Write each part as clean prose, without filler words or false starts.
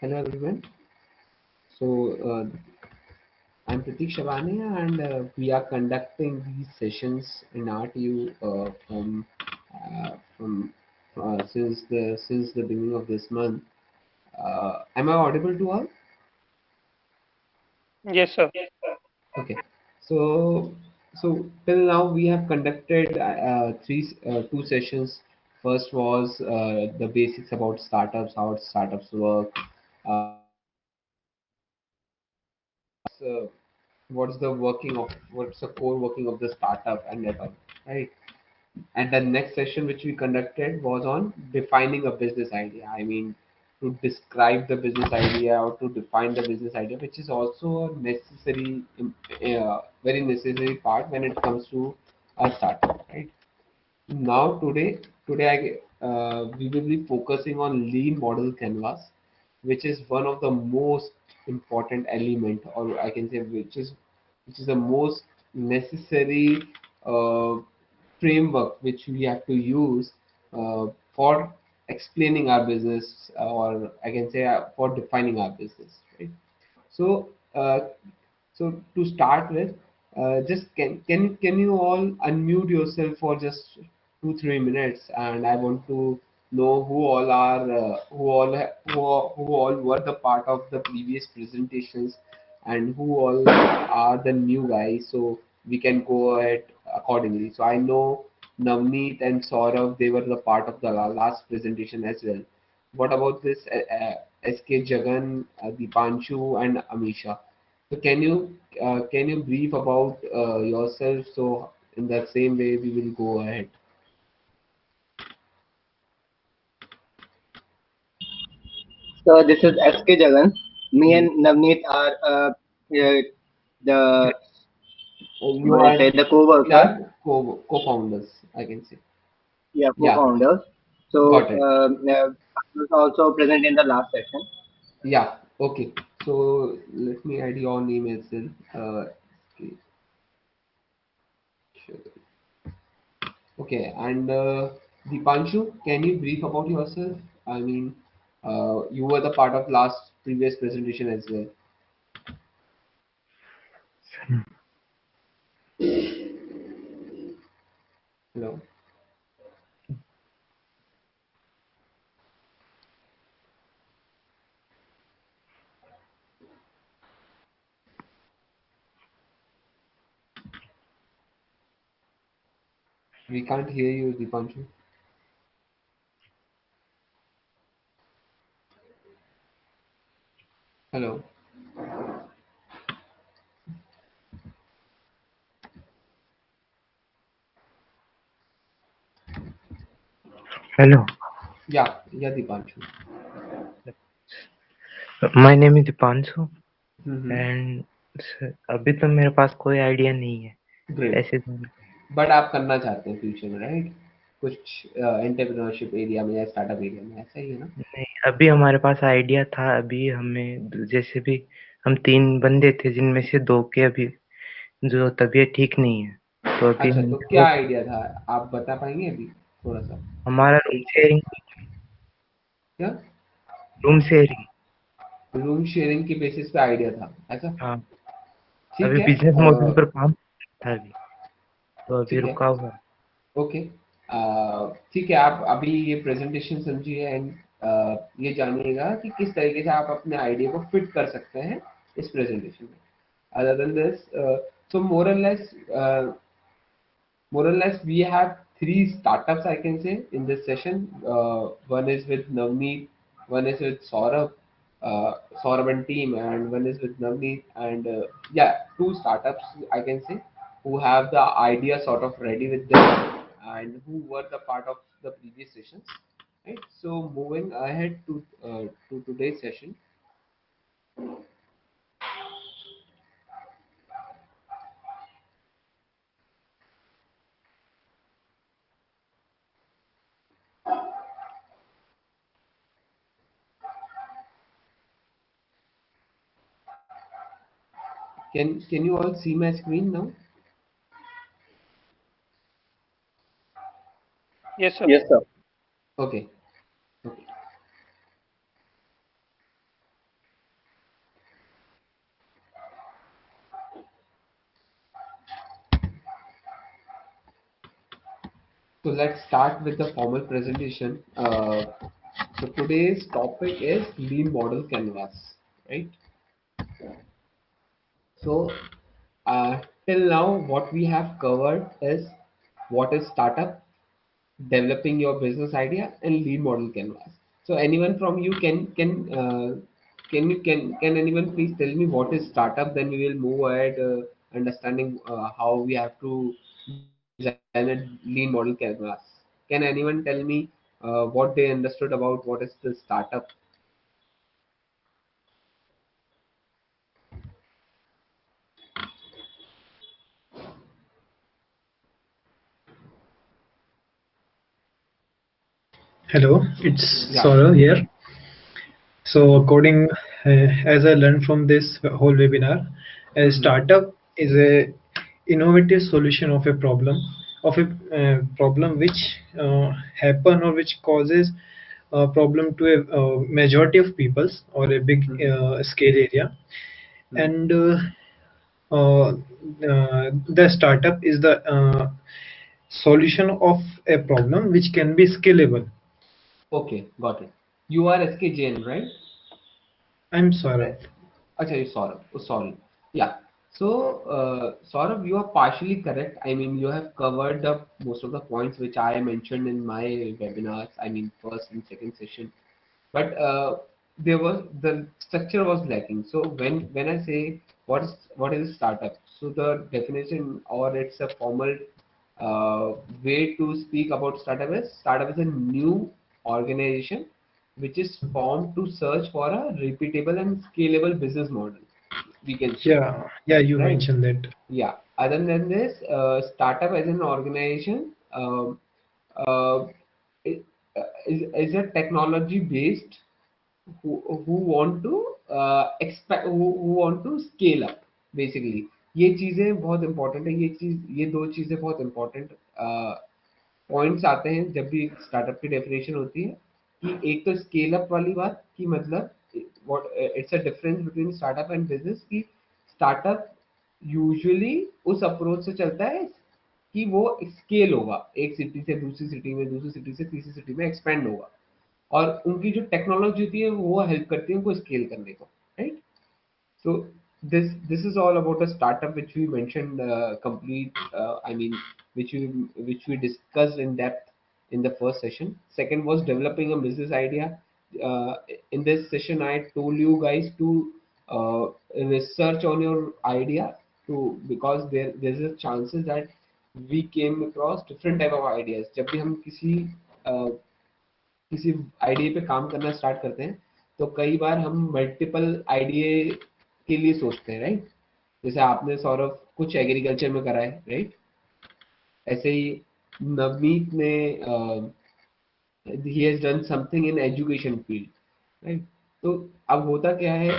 Hello everyone. So I'm Pratik Shabane and we are conducting these sessions in RTU from since the beginning of this month. Am I audible to all? Yes, sir. Okay. So till now we have conducted two sessions. First was the basics about startups, how startups work. Uh, what's the what's the core working of the startup and that all, right? And the next session which we conducted was on defining a business idea. I mean, to describe the business idea or to define the business idea, which is also a very necessary part when it comes to a startup, right? Now today we will be focusing on lean model canvas, which is one of the most important element, or I can say which is the most necessary uh, framework which we have to use for explaining our business, or I can say for defining our business, right? So, so to start with, just can you all unmute yourself for just 2 3 minutes, and I want to know who all are who all were the part of the previous presentations, and who all are the new guys, so we can go ahead accordingly. So I know Navneet and Saurav, they were the part of the last presentation as well. What about this SK Jagan, Dipanshu, and Amisha? So can you brief about yourself? So in the same way we will go ahead. So this is SK Jagan. Me Mhm. and Navneet are the You what I are say the we co-worker. are co-founders, I can say. Yeah, Yeah, co-founders. So got it. I was also present in the last session. Yeah, okay. So let me add your name as well. Okay, sure. Okay, and Dipanshu, can you brief about yourself? I mean, you were the part of last previous presentation as well. Hello. We can't hear you, Dipanshu. Hello. Hello, Yeah, Dipanshu. my name is Dipanshu Mm-hmm. and अभी तो मेरे पास कोई idea नहीं है great. ऐसे तो but आप करना चाहते हैं फ्यूचर में, राइट? कुछ एंटरप्रेन्योरशिप एरिया में या स्टार्टअप एरिया में, ऐसा ही है ना? नहीं अभी हमारे पास आइडिया था अभी हमें जैसे भी हम 3 बंदे थे जिनमें से 2 के अभी जो तबीयत ठीक नहीं है तो अभी अच्छा, हम तो क्या जो आइडिया था? आप बता पाएंगे अभी थोड़ा सा? हमारा क्या? रूम शेयरिंग रूम शेयरिंग के बेसिस पे आइडिया था, ऐसा? हाँ ठीक अभी है। बिजनेस मॉडल पर काम था अभी तो अभी ठीक है। रुका हुआ है ओके। ठीक है, आप अभी ये प्रेजेंटेशन समझिए एंड ये जानिएगा कि किस तरीके से आप अपने आइडिया को फिट कर सकते हैं इस प्रेजेंटेशन में। Other than this, so more or less we have three startups, I can say, in this session. One is with Navneet, one is with Saurabh and team, and one is with Navneet, and yeah, two startups, I can say, who have the idea sort of ready with them and who were the part of the previous sessions, right? So moving ahead to today's session. Can you all see my screen now? Yes, sir. Yes, sir. Okay. Okay. let's start with the formal presentation. So today's topic is Lean Model Canvas, right? So till now, what we have covered is what is startup, developing your business idea, and Lean Model Canvas. So anyone from you can anyone please tell me what is startup? Then we will move ahead understanding how we have to design a Lean Model Canvas. Can anyone tell me what they understood about what is the startup? Hello, it's Yeah. Saurav here. So, according as I learned from this whole webinar, a Mhm. startup is a innovative solution of a problem which happen or which causes a problem to a majority of peoples or a big Mhm. scale area, Mhm. and uh, the startup is the solution of a problem which can be scalable. Okay, got it. You are SKJN, right? I'm Saurav. Right. Acha, you Saurabh. Oh, sorry. Yeah. So, Saurabh, you are partially correct. I mean, you have covered up most of the points which I mentioned in my webinars. I mean, first and second session. But there was the structure was lacking. So when I say what is startup, so the definition or it's a formal uh, way to speak about startup is a new organization which is formed to search for a repeatable and scalable business model, we can say, Yeah, you right? mentioned that. Yeah. Other than this, startup as an organization uh, i- is a technology based who want to expect who want to scale up basically. ये चीजें बहुत important है, ये दो चीजें बहुत important points आते हैं जब भी स्टार्टअप की डेफिनेशन होती है कि एक तो स्केल अप वाली बात कि मतलब what it's a difference between startup and business की स्टार्टअप यूजुअली उस अप्रोच से चलता है कि वो स्केल होगा, एक सिटी से दूसरी सिटी में, दूसरी सिटी से तीसरी सिटी में एक्सपेंड होगा और उनकी जो टेक्नोलॉजी होती है वो हेल्प करती है उनको स्केल करने को, right? So this is all about a startup which we mentioned complete. I mean, which we discussed in depth in the first session. Second was developing a business idea. Uh, in this session, I told you guys to uh, research on your idea to because there's a chances that we came across different type of ideas. जब भी हम uh, किसी idea पे काम करना start करते हैं तो कई बार हम मल्टीपल आइडिया के लिए सोचते हैं, राइट? जैसे आपने सौरभ कुछ एग्रीकल्चर में करा है, राइट? ऐसे ही नवनीत ने he has done something in education field, right? तो अब होता क्या है,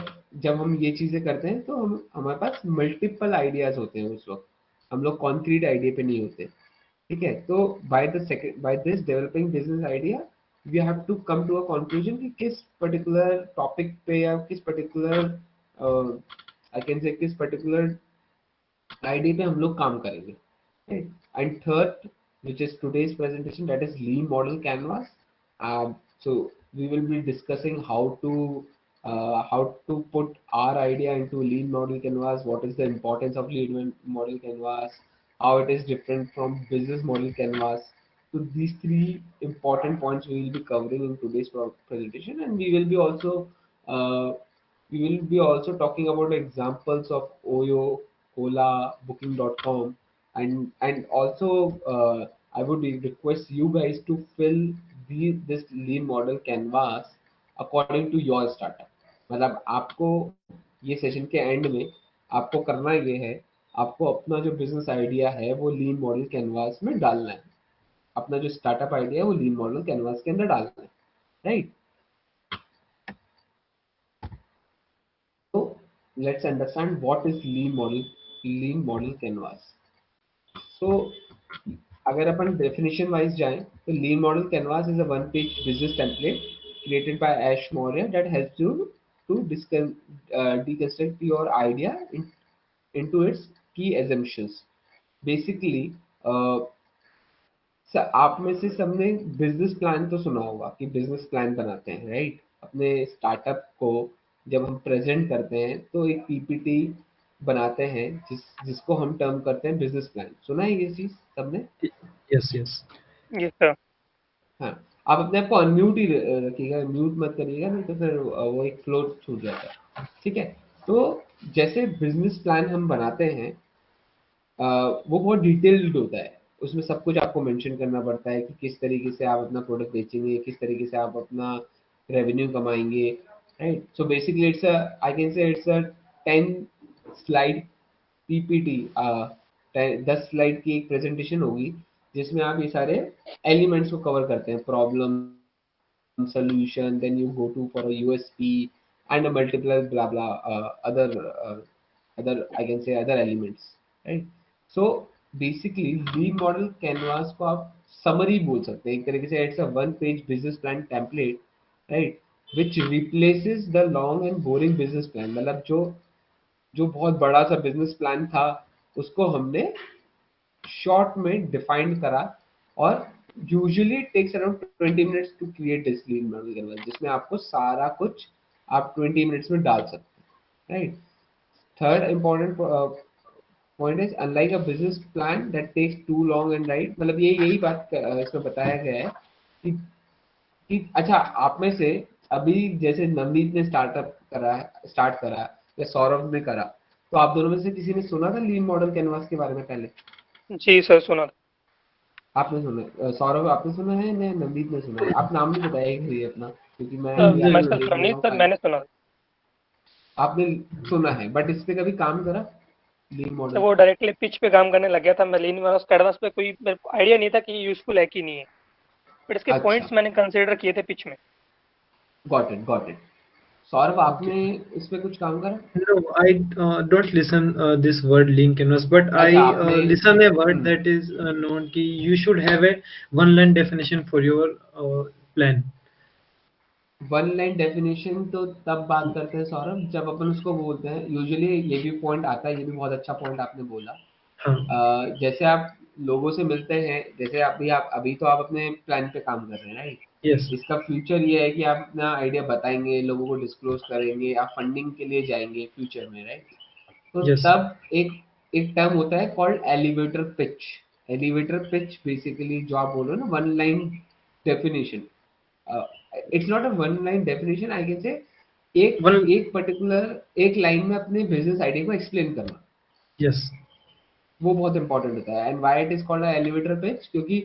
जब हम ये चीजें करते हैं तो हम हमारे पास मल्टीपल आइडियाज होते हैं उस वक्त, हम लोग कॉन्क्रीट आइडिया पे नहीं होते, ठीक है? तो by this developing business idea we have to come to a conclusion कि किस पर्टिकुलर टॉपिक पे या किस पर्टिकुलर आई कैन से किस पर्टिकुलर आइडिया पे हम लोग काम करेंगे, and third which is today's presentation, that is lean model canvas. So we will be discussing how to put our idea into lean model canvas, what is the importance of lean model canvas, how it is different from business model canvas. So these three important points we will be covering in today's presentation, and uh, we will be also talking about examples of Oyo, Ola, Booking.com, and also I would request you guys to fill this lean model canvas according to your startup. मतलब आपको ये session के and में आपको करना ये है, आपको अपना जो बिजनेस आइडिया है वो लीन मॉडल कैनवास में डालना है, अपना जो स्टार्टअप आइडिया है वो लीन मॉडल कैनवास के अंदर डालना है, right? So let's understand what is lean model canvas. So अगर अपन definition wise जाएं तो lean model canvas is a one page business template created by Ash Maurya that helps you to deconstruct your idea into its key assumptions. Basically, uh, sir आप में से सबने business plan तो सुना होगा कि बिजनेस प्लान बनाते हैं, राइट? अपने स्टार्टअप को जब हम प्रेजेंट करते हैं तो एक पीपीटी बनाते हैं जिसको हम टर्म करते हैं बिजनेस प्लान। सुना है ये चीज सबने? Yes, yes. Yes sir. हाँ। आप अपने आप को अनम्यूट ही रखिएगा, म्यूट मत करिएगा, नहीं तो फिर वो एक फ्लो छूट जाता है। ठीक है, तो जैसे बिजनेस प्लान हम बनाते हैं वो बहुत डिटेल्ड होता है। उसमें सब कुछ आपको मेंशन करना पड़ता है कि किस तरीके से आप अपना प्रोडक्ट बेचेंगे, किस तरीके से आप अपना रेवेन्यू कमाएंगे, right? So basically it's a, I can से it's a 10 slide PPT, 10 slide की एक प्रेजेंटेशन होगी जिसमें आप ये सारे एलिमेंट्स को कवर करते हैं, problem, solution, then you go to for a USP and a multiple blah blah other I can say other elements, right? So basically lean model canvas को आप summary बोल सकते हैं एक तरीके से। it's a one page business plan template, right, which replaces the long and boring business plan। मतलब जो जो बहुत बड़ा सा बिजनेस प्लान था उसको हमने शॉर्ट में डिफाइंड करा, और usually takes around 20 minutes to create this lean model canvas, जिसमें आपको सारा कुछ आप 20 मिनट्स में डाल सकते हैं, right? Third important point is unlike a business plan that takes too long and right, मतलब ये यही बात इसमें बताया गया है कि अच्छा आप में से अभी जैसे नवनीत ने स्टार्ट करा या सौरभ ने करा, तो आप दोनों में से किसी ने सुना था लीन मॉडल कैनवास के बारे में पहले? जी सर, सुना था। आपने सुना सौरभ आपने सुना है, मैं नवनीत ने सुना है? आप नाम नहीं बताया भाई अपना, क्योंकि मैं अभी नहीं, मैं आपको सर देख ले नवनीत रहा हूँ सर, मैंने सुना था। आपने सुना है बट इस पे कभी काम करा लीन सर मॉडल? वो डायरेक्टली पिच पे काम करने लग गया था। मैं लीन माइनस कैनवास पे कोई मेरे को आइडिया नहीं था कि यूजफुल है कि नहीं है, बट इसके अच्छा, पॉइंट्स मैंने कंसीडर किए थे पिच में। Got it. सौरभ Okay. आपने इस पे कुछ काम करा? No, I don't listen this word lean canvas, but अच्छा I आपने listen a word that is known ki you should have a one line definition for your plan. One line definition तो तब बात करते हैं सौरभ जब अपन उसको बोलते हैं, यूजुअली ये भी पॉइंट आता है, ये भी बहुत अच्छा पॉइंट आपने बोला। हाँ, जैसे आप लोगों से मिलते हैं, जैसे आप अभी तो आप अपने प्लान पे काम कर रहे हैं, राइट? yes, इसका फ्यूचर ये है कि आप अपना आइडिया बताएंगे, लोगों को डिस्क्लोज करेंगे, आप फंडिंग के लिए जाएंगे फ्यूचर में, राइट? तो yes, तब एक एक टर्म होता है called elevator pitch. Elevator pitch basically जो आप बोल रहे हो ना, one line definition, it's not a one line definition, I can से एक one, एक पर्टिकुलर एक लाइन में अपने बिजनेस आइडिया को एक्सप्लेन करना, yes. वो बहुत इंपॉर्टेंट होता है। And why it is called elevator pitch, क्योंकि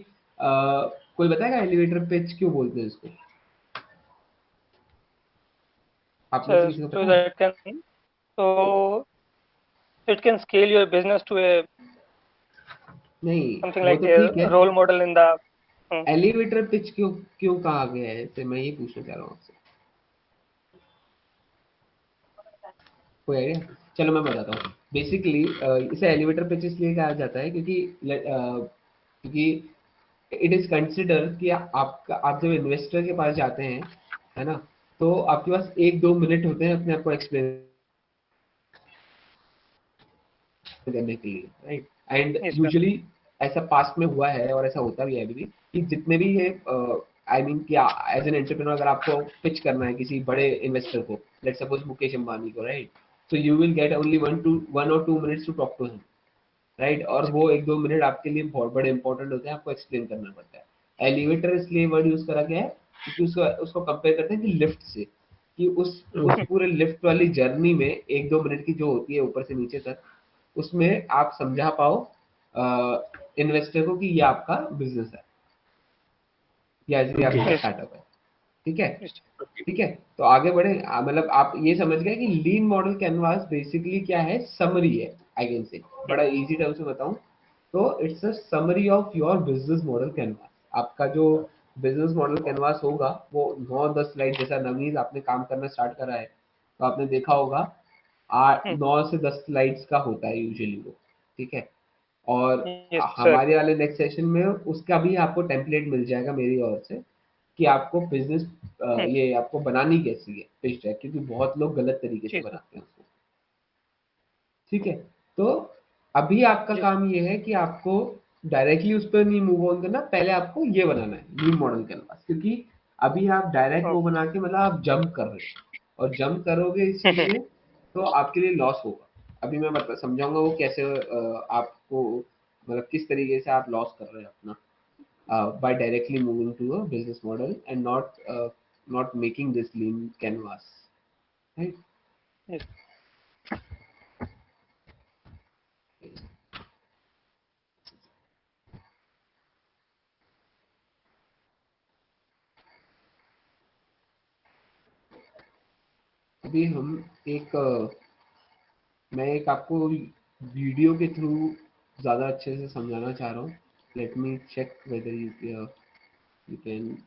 कोई बताएगा एलिवेटर पिच क्यों बोलते हैं इसको? आप में से सर किसी को so पता है? that can so it can scale your business to a नहीं, something वो like तो ठीक है। a role model in the elevator pitch क्यों क्यों कहा गया है, तो मैं ये पूछना चाह रहा हूँ आपसे, कोई आइडिया? चलो मैं बताता हूँ। बेसिकली इसे एलिवेटर पिच इसलिए कहा जाता है क्योंकि इट इज कंसिडर कि आप जब इन्वेस्टर के पास जाते हैं, है ना, तो आपके पास 1-2 मिनट होते हैं अपने आप को एक्सप्लेन करने के लिए, right? And yes sir। Usually ऐसा पास्ट में हुआ है और ऐसा होता भी है अभी भी कि जितने भी ये आई मीन कि एज एन एंटरप्रेन्योर अगर आपको पिच करना है किसी बड़े इन्वेस्टर को, लेट्स सपोज मुकेश अंबानी को, right, so you will get only 1 or 2 minutes to talk to him, right? और वो 1-2 मिनट आपके लिए बहुत बड़े इंपॉर्टेंट होते हैं, आपको एक्सप्लेन करना पड़ता है। एलिवेटर इसलिए वर्ड यूज करा गया है क्योंकि उसको उसको कंपेयर करते हैं कि लिफ्ट से, कि उस Okay, पूरे लिफ्ट वाली जर्नी में 1-2 मिनट की जो होती है ऊपर से नीचे तक, उसमें आप समझा पाओ इन्वेस्टर को कि ये आपका बिजनेस है या ये आपका okay, yes स्टार्टअप है। ठीक है, yes okay, ठीक है। तो आगे बढ़े, मतलब आप ये समझ गए कि लीन मॉडल कैनवास बेसिकली क्या है, समरी है, आई कैन से बड़ा इजी टर्म से बताऊं तो it's a summary of your business model canvas. आपका जो बिजनेस मॉडल कैनवास होगा वो 9-10 स्लाइड, जैसा नवनीत आपने काम करना स्टार्ट करा है तो आपने देखा होगा 9 से 10 स्लाइड्स का होता है यूजुअली वो, ठीक है। और yes sir। हमारे वाले नेक्स्ट सेशन में उसका भी आपको टेम्पलेट मिल जाएगा मेरी ओर से कि आपको बिजनेस ये आपको बनानी कैसी है पिच डेक, क्योंकि बहुत लोग गलत तरीके से जी सर। बनाते हैं उसको। ठीक है, तो अभी आपका जी काम ये है कि आपको डायरेक्टली उस पर नहीं मूव ऑन करना, पहले आपको ये बनाना है लीन मॉडल कैनवास, क्योंकि अभी आप डायरेक्ट वो बना के मतलब आप जंप कर रहे हो, और जंप करोगे इस चीज में तो आपके लिए लॉस होगा। अभी मैं बता समझाऊंगा वो कैसे आपको मतलब किस तरीके से आप लॉस कर रहे हैं अपना by directly moving to a business model and not making this lean canvas, right? Yes. अभी हम एक मैं एक आपको वीडियो के थ्रू ज़्यादा अच्छे से समझाना चाह रहा हूँ। Let me check whether you can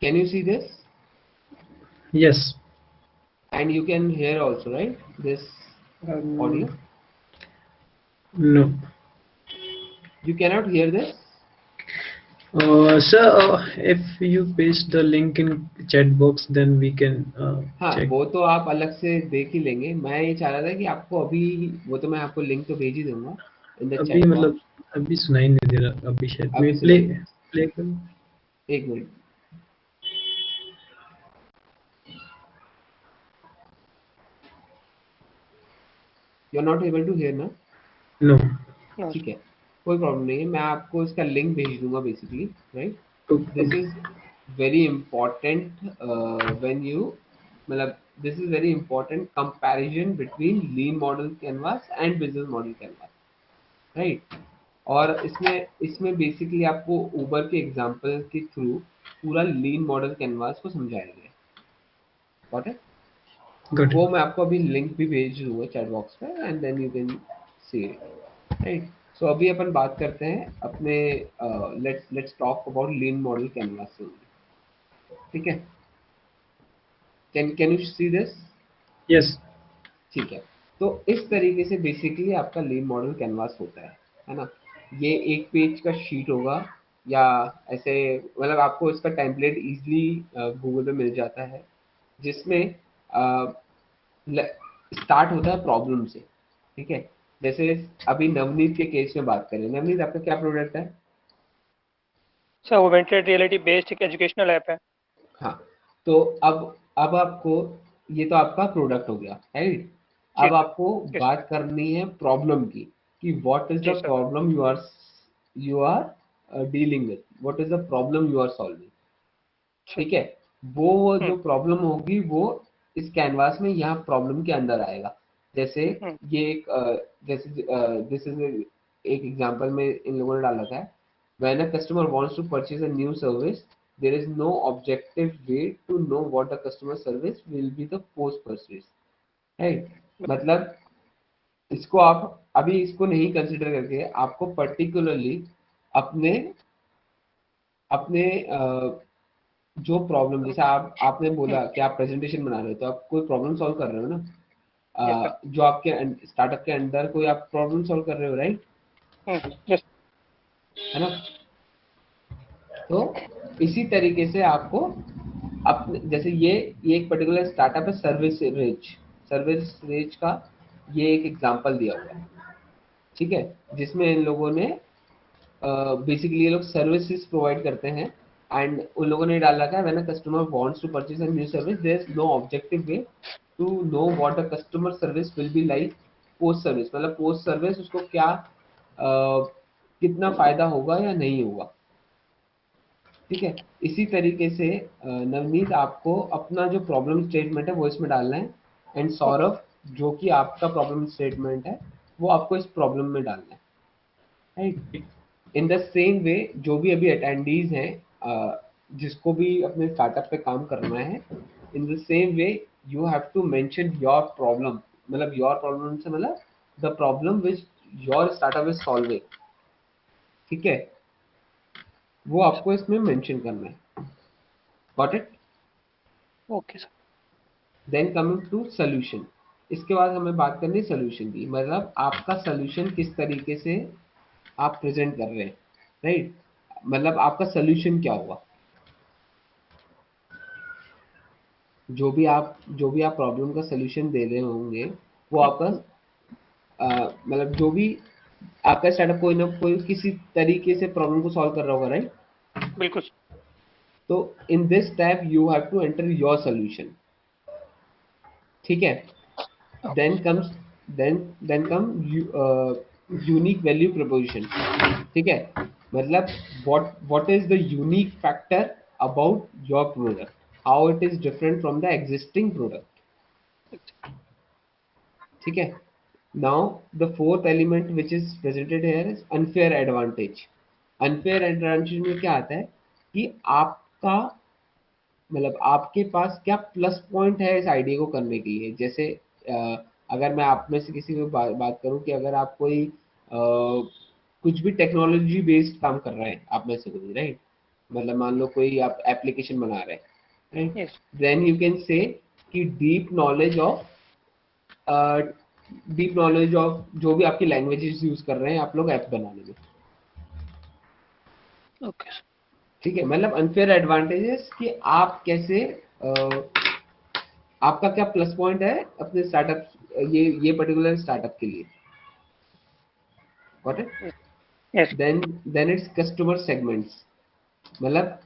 can you see this Yes. and you can hear also, right, this audio? No. You cannot hear this? Sir, if you paste the link in chat box, then we can हाँ check. वो तो आप अलग से देख ही लेंगे। मैं ये चाह रहा था कि आपको अभी वो तो मैं आपको लिंक तो भेज ही दूंगा इन द अभी चैट मतलब बॉक्स। अभी सुनाई नहीं दे रहा, अभी शायद अभी मैं प्ले सुनाई प्ले करूं। एक मिनट, you are not able to hear ना? नो। No. ठीक है, कोई प्रॉब्लम नहीं है, मैं आपको इसका लिंक भेज दूंगा basically, right? This okay. Is very important when you मतलब this is very important comparison between lean model canvas and business model canvas, right? और इसमें इसमें बेसिकली आपको उबर के एग्जांपल के थ्रू पूरा लीन मॉडल कैनवास को समझाया गया है। Got it? गॉट वो इट। मैं आपको अभी लिंक भी भेज दूंगा चैट बॉक्स पे and then you can see it, right? So अभी अपन बात करते हैं अपने let's talk about lean model canvas, ठीक है? Can you see this? Yes. ठीक है, तो इस तरीके से बेसिकली आपका लीन मॉडल कैनवास होता है ना? ये एक पेज का शीट होगा या ऐसे मतलब आपको इसका टेम्पलेट इजीली गूगल पे मिल जाता है, जिसमें स्टार्ट होता है प्रॉब्लम से, ठीक है? जैसे अभी नवनीत के केस में बात करें, नवनीत आपका क्या प्रोडक्ट है? सर ऑगमेंटेड रियलिटी बेस्ड एक एजुकेशनल ऐप है। हाँ, तो अब आपको ये तो आपका प्रोडक्ट हो गया, राइट? जी अब सर। आपको जी सर। बात करनी है प्रॉब्लम की कि व्हाट इज जी the sir. Problem you are dealing with, what is the problem you are solving, जी। ठीक है? वो हम्म। जो प्रॉब्लम होगी वो इस कैनवास में यहाँ प्रॉब्लम के अंदर आएगा। जैसे हम्म। ये एक जैसे दिस इज एक एग्जांपल में इन लोगों ने डाल रखा है, when a customer wants to purchase a new service there is no objective way to know what the customer service will be the post purchase, right? मतलब इसको आप अभी इसको नहीं कंसिडर करके आपको पर्टिकुलरली अपने अपने जो प्रॉब्लम, जैसे आप आपने हम्म। बोला कि आप प्रेजेंटेशन बना रहे हो तो आप कोई प्रॉब्लम सॉल्व कर रहे हो ना, यस सर। जो आपके स्टार्टअप के अंदर कोई आप प्रॉब्लम सॉल्व कर रहे हो, राइट? यस। है ना? तो इसी तरीके से आपको अपने जैसे ये एक पर्टिकुलर स्टार्टअप है सर्विस रेज का ये एक एग्जांपल दिया हुआ है, ठीक है? जिसमें इन लोगों ने बेसिकली ये लोग सर्विसेज प्रोवाइड करते हैं एंड उन लोगों ने डाल रखा है when a customer wants to purchase a new service there is no objective way to know what a customer service will be like post service, मतलब पोस्ट सर्विस उसको क्या कितना फायदा होगा या नहीं होगा, ठीक है? इसी तरीके से नवनीत आपको अपना जो प्रॉब्लम स्टेटमेंट है वो इसमें डालना है एंड सौरभ जो कि आपका प्रॉब्लम स्टेटमेंट है वो आपको इस प्रॉब्लम में डालना है, राइट। इन द सेम वे जो भी अभी अटेंडीज हैं, जिसको भी अपने स्टार्टअप पे काम करना है, in the same way you have to mention your problem, मतलब योर प्रॉब्लम से मतलब the problem which your startup is solving, ठीक है, वो आपको इसमें मेंशन करना है। Got it? Okay sir. Then coming to solution, इसके बाद हमें बात करनी है सोल्यूशन की, मतलब आपका सोल्यूशन किस तरीके से आप प्रेजेंट कर रहे हैं, राइट, मतलब आपका सोल्यूशन क्या होगा। जो भी आप प्रॉब्लम का सोल्यूशन दे रहे होंगे वो आपका मतलब जो भी आपका स्टार्टअप कोई ना कोई किसी तरीके से प्रॉब्लम को सॉल्व कर रहा होगा, राइट। बिल्कुल। तो in this type you have to enter your solution, ठीक है। Then comes then come unique value proposition, ठीक है, मतलब what is the unique factor about your product, how it is different from the existing product, ठीक है। now the fourth element which is presented here is unfair advantage। unfair advantage में क्या आता है कि आपका मतलब आपके पास क्या प्लस पॉइंट है इस आइडिया को करने के लिए। जैसे अगर मैं आप में से किसी को बात करूं कि अगर आप कोई कुछ भी टेक्नोलॉजी बेस्ड काम कर रहे हैं, आप में से कोई, राइट, मतलब मान लो कोई आप एप्लीकेशन बना रहे हैं, right, yes. Then you can say कि डीप नॉलेज ऑफ जो भी आपकी लैंग्वेजेस यूज कर रहे हैं आप लोग ऐप बनाने में, ओके सर। ठीक है। मतलब अनफेयर एडवांटेजेस कि आप कैसे आपका क्या प्लस पॉइंट है अपने स्टार्टअप, ये पर्टिकुलर स्टार्टअप के लिए। Got it? Yes. Then it's customer segments, मतलब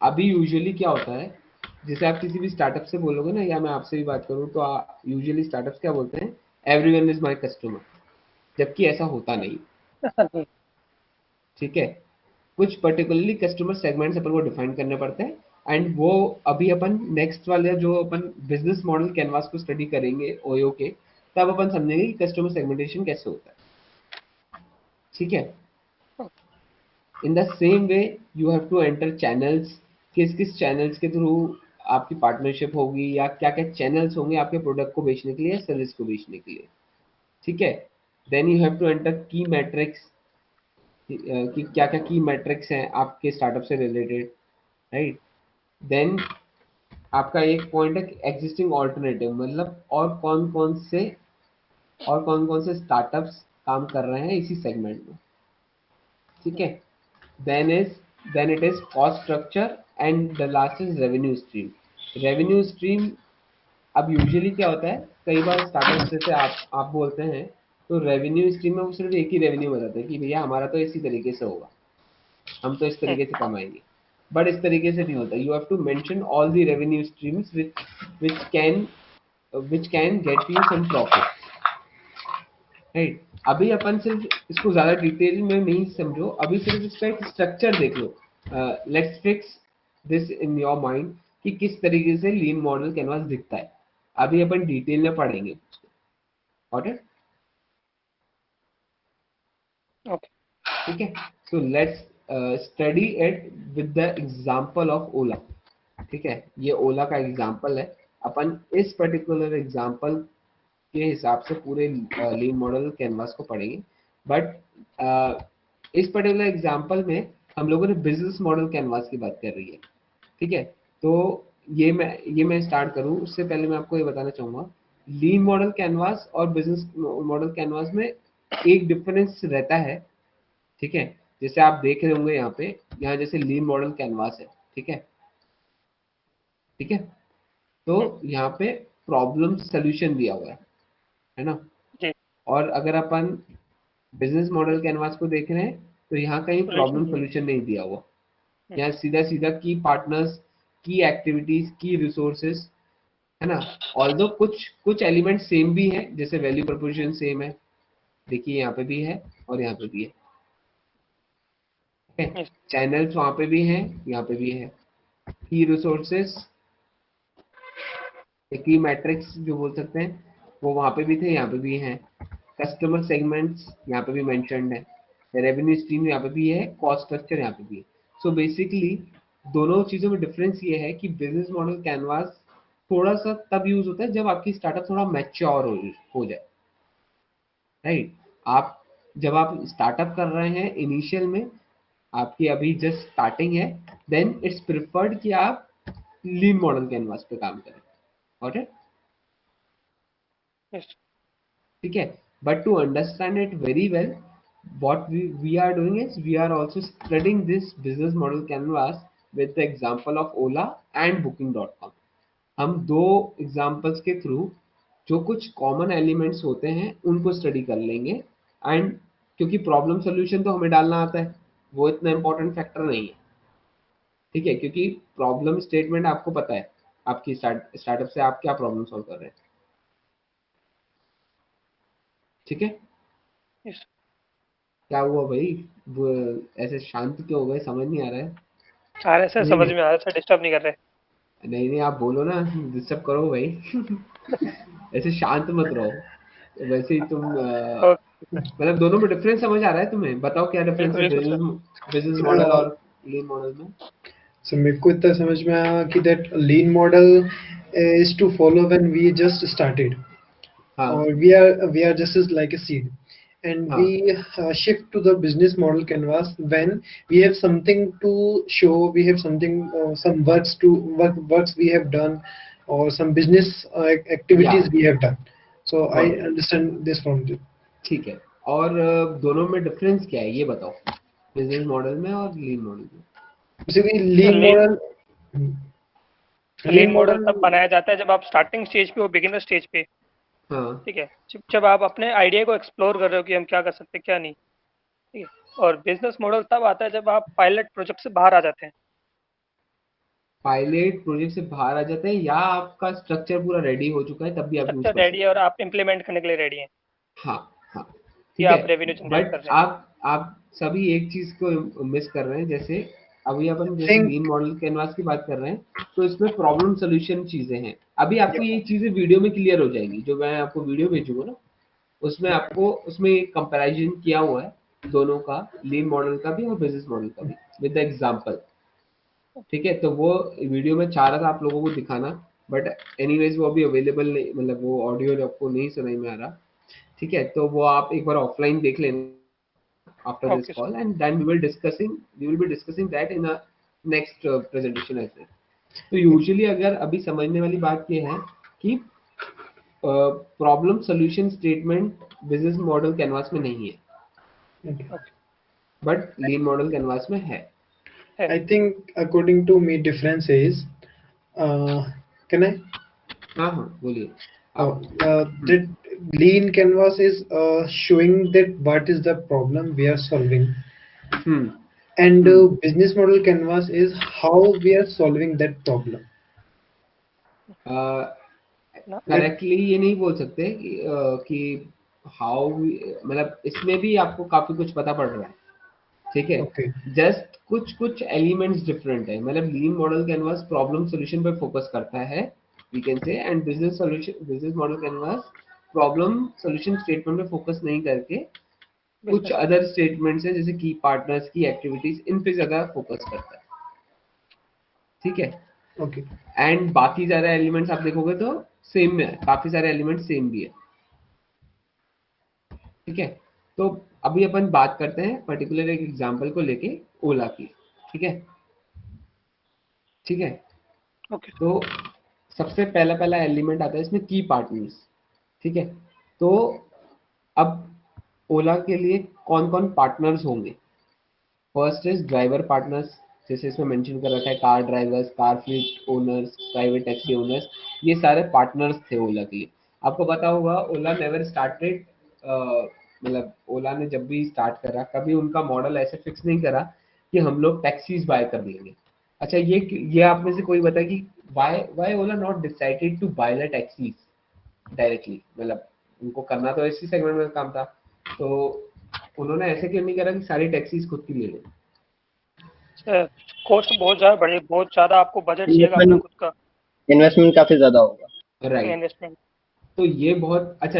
अभी यूजुअली क्या होता है, जैसे आप किसी भी स्टार्टअप से बोलोगे ना, या मैं आपसे भी बात करूं तो यूजुअली स्टार्टअप्स क्या बोलते हैं, एवरीवन इज माय कस्टमर, जबकि ऐसा होता नहीं, ऐसा नहीं। ठीक है। कुछ पर्टिकुलरली कस्टमर सेगमेंट्स अपन को डिफाइन करने पड़ते हैं, एंड वो अभी अपन नेक्स्ट वाले जो अपन बिजनेस मॉडल कैनवास को स्टडी करेंगे ओयो के, तब अपन समझेंगे कि कस्टमर सेगमेंटेशन कैसे होता है, ठीक है। In the same way you have to enter channels, किस किस चैनल्स के थ्रू आपकी पार्टनरशिप होगी या क्या क्या चैनल्स होंगे आपके प्रोडक्ट को बेचने के लिए, सर्विस को बेचने के लिए, ठीक है। Then you have to enter key metrics, कि क्या क्या की मैट्रिक्स हैं आपके स्टार्टअप से रिलेटेड, राइट। देन आपका एक पॉइंट है एग्जिस्टिंग ऑल्टरनेटिव, मतलब और कौन कौन से स्टार्टअप्स काम कर रहे हैं इसी सेगमेंट में, ठीक है। Then it is cost structure and the last is revenue stream. Revenue stream, अब यूजुअली क्या होता है, कई बार स्टार्टअप जैसे आप बोलते हैं तो रेवेन्यू स्ट्रीम में वो सिर्फ एक ही रेवेन्यू बताते हैं कि भैया हमारा तो इसी तरीके से होगा, हम तो इस तरीके से कमाएंगे, बट इस तरीके से नहीं होता। You have to mention all the revenue streams which can which can get you some profit, right. अभी अपन सिर्फ इसको ज्यादा डिटेल में नहीं समझो, अभी सिर्फ इसका एक स्ट्रक्चर देख लो। Let's fix this in your mind कि किस तरीके से लीन मॉडल कैनवास दिखता है, अभी अपन डिटेल में पढ़ेंगे उसको। Got it? ओके। ठीक है। So let's study it with the example of Ola, ठीक है। ये ओला का एग्जांपल है, अपन इस पर्टिकुलर एग्जांपल के हिसाब से पूरे लीन मॉडल कैनवास को पढ़ेंगे, बट इस पर्टिकुलर एग्जांपल में हम लोगों ने बिजनेस मॉडल कैनवास की बात कर रही है, ठीक है। तो ये मैं स्टार्ट करूं उससे पहले मैं आपको ये बताना चाहूंगा, लीन मॉडल कैनवास और बिजनेस मॉडल कैनवास में एक डिफरेंस रहता है, ठीक है। जैसे आप देख रहे होंगे यहाँ पे, यहाँ जैसे लीन मॉडल कैनवास है, ठीक है, ठीक है। तो यहाँ पे प्रॉब्लम सोल्यूशन दिया हुआ है ना। जी। और अगर अपन बिजनेस मॉडल कैनवास को देख रहे हैं तो यहाँ कहीं सोल्यूशन प्रॉब्लम नहीं सोल्यूशन नहीं दिया हुआ, है। यहाँ सीधा सीधा की पार्टनर्स, की एक्टिविटीज, की रिसोर्सेज, है ना। ऑल्दो कुछ कुछ एलिमेंट सेम भी है, जैसे वैल्यू प्रपोजिशन सेम है, देखिए यहाँ पे भी है और यहाँ पे भी है, ठीक है। यस। चैनल्स वहाँ पे भी हैं, यहाँ पे भी है। की रिसोर्सेज, की मैट्रिक्स जो बोल सकते हैं वो वहाँ पे भी थे, यहाँ पे भी हैं। कस्टमर सेगमेंट्स यहाँ पे भी मेंशन्ड है, रेवेन्यू स्ट्रीम यहाँ पे भी है, कॉस्ट स्ट्रक्चर यहाँ पे भी है। सो बेसिकली दोनों चीजों में डिफरेंस ये है कि बिजनेस मॉडल कैनवास थोड़ा सा तब यूज होता है जब आपकी स्टार्टअप थोड़ा मैच्योर हो जाए, राइट। आप जब आप स्टार्टअप कर रहे हैं इनिशियल में, आपकी अभी जस्ट स्टार्टिंग है, देन इट्स प्रिफर्ड कि आप लीन मॉडल कैनवास पे काम करें, गॉट इट? Yes. ठीक है, but to understand it very well, what we are doing is we are also spreading this business model canvas with the example of Ola and Booking.com. हम दो examples के through जो कुछ common elements होते हैं उनको स्टडी कर लेंगे, एंड क्योंकि प्रॉब्लम सोल्यूशन तो हमें डालना आता है, वो इतना इंपॉर्टेंट फैक्टर नहीं है, ठीक है, क्योंकि प्रॉब्लम स्टेटमेंट आपको पता है आपकी स्टार्टअप से आप क्या प्रॉब्लम सॉल्व कर रहे हैं, ठीक है। Yes. क्या हुआ भाई, वो ऐसे शांत क्यों हो गए, समझ नहीं आ रहा है। सारे से समझ में आ रहा है सर, डिस्टर्ब नहीं कर रहे। नहीं नहीं, आप बोलो ना, डिस्टर्ब करो भाई। ऐसे शांत मत रहो, वैसे ही तुम ओके, मतलब दोनों में डिफरेंस समझ आ रहा है तुम्हें? बताओ क्या डिफरेंस है बिल्कुल बिल्कुल सर। बिजनेस मॉडल और लीन मॉडल में? So मेरे को इतना समझ में आया कि that lean model is to follow when we just started, हाँ or we are just as like a seed, and हाँ we shift to the business model canvas when we have something to show, we have something, some works we have done, or some business या activities we have done. So I got it, understand this from you. ठीक है। और दोनों में difference क्या है ये बताओ, बिजनेस मॉडल में और लीन मॉडल में? Basically तो lean model, लीन lean मॉडल model तब बनाया जाता है जब आप स्टार्टिंग स्टेज पे हो, बिगिनर स्टेज पे, हाँ ठीक है, जब आप अपने आइडिया को एक्सप्लोर कर रहे हो कि हम क्या कर सकते हैं क्या नहीं, ठीक है। और बिजनेस मॉडल तब आता है जब आप पायलट प्रोजेक्ट से बाहर आ जाते हैं। पायलट प्रोजेक्ट से बाहर आ जाते हैं, या आपका स्ट्रक्चर पूरा रेडी हो चुका है तब भी आप यूज स्ट्रक्चर कर रेडी है सकते और हैं। आप इम्प्लीमेंट करने के लिए रेडी हैं हाँ हाँ, कि ठीक है। आप रेवेन्यू जनरेट बट कर रहे हैं। आप सभी एक चीज को मिस कर रहे हैं, जैसे अभी अपन जैसे think, लीन मॉडल कैनवास की बात कर रहे हैं, तो इसमें प्रॉब्लम सोल्यूशन चीजें हैं। अभी आपको ये चीजें वीडियो में क्लियर हो जाएंगी, जो मैं आपको वीडियो भेजूंगा ना, उसमें आपको उसमें कंपैरिजन किया हुआ है दोनों का, लीन मॉडल का भी और बिजनेस मॉडल का भी, विद द एग्जांपल, ठीक है। तो वो वीडियो में चाह रहा था आप लोगों को दिखाना, बट एनीवेज वो अभी अवेलेबल नहीं, मतलब वो ऑडियो आपको नहीं सुनाई में आ रहा, ठीक है। तो वो आप एक बार ऑफलाइन देख लेना after this okay sir. call, and then we will be discussing that in a next presentation as well. तो यूजुअली अगर अभी समझने वाली बात ये है कि problem solution statement business model canvas में नहीं है, okay but lean model canvas में है। I think according to me difference is, can I? हाँ हाँ बोलिए Oh, आप। that lean canvas is showing that what is the problem we are solving, hmm and hmm business model canvas is how we are solving that problem. ना That correctly ये नहीं बोल सकते कि हाउ, मतलब इसमें भी आपको काफी कुछ पता पड़ रहा है, ठीक है। okay, जस्ट कुछ कुछ एलिमेंट्स डिफरेंट है, मतलब lean model canvas problem solution पे फोकस करता है, we can say, and business model canvas problem solution statement पे फोकस नहीं करके कुछ बिजनेस। अदर स्टेटमेंट्स हैं जैसे की पार्टनर्स की एक्टिविटीज, इन पे ज्यादा फोकस करता है, ठीक है। okay, एंड बाकी सारे एलिमेंट्स आप देखोगे तो सेम है, काफी सारे एलिमेंट्स सेम भी है, ठीक है। तो अभी अपन बात करते हैं पर्टिकुलर एक एग्जांपल को लेके ओला की, ठीक है, ठीक है। ओके तो सबसे पहला पहला एलिमेंट आता है इसमें की पार्टनर्स, ठीक है। तो अब ओला के लिए कौन कौन पार्टनर्स होंगे? फर्स्ट इज ड्राइवर पार्टनर्स, जैसे इसमें मेंशन कर रखा है car drivers, car fleet owners, private taxi owners, ये सारे पार्टनर्स थे ओला के लिए। आपको पता होगा ओला नेवर स्टार्टेड, मतलब ओला ने जब भी स्टार्ट करा कभी उनका मॉडल ऐसे फिक्स नहीं करा कि हम लोग टैक्सीज बाय कर लेंगे। अच्छा ये आप में से कोई बताए कि why Ola not decided to buy the taxis directly, मतलब उनको करना तो इसी सेगमेंट में काम था, तो उन्होंने ऐसे क्यों नहीं करा कि सारी टैक्सीज खुद की ले लें? सर, कॉस्ट बहुत ज़्यादा बढ़ी, बहुत ज़्यादा आपको बजट चाहिएगा अपना इन्वेस्टमेंट खुद का इन्वेस्टमेंट काफी ज्यादा होगा। Right, investment. तो ये बहुत अच्छा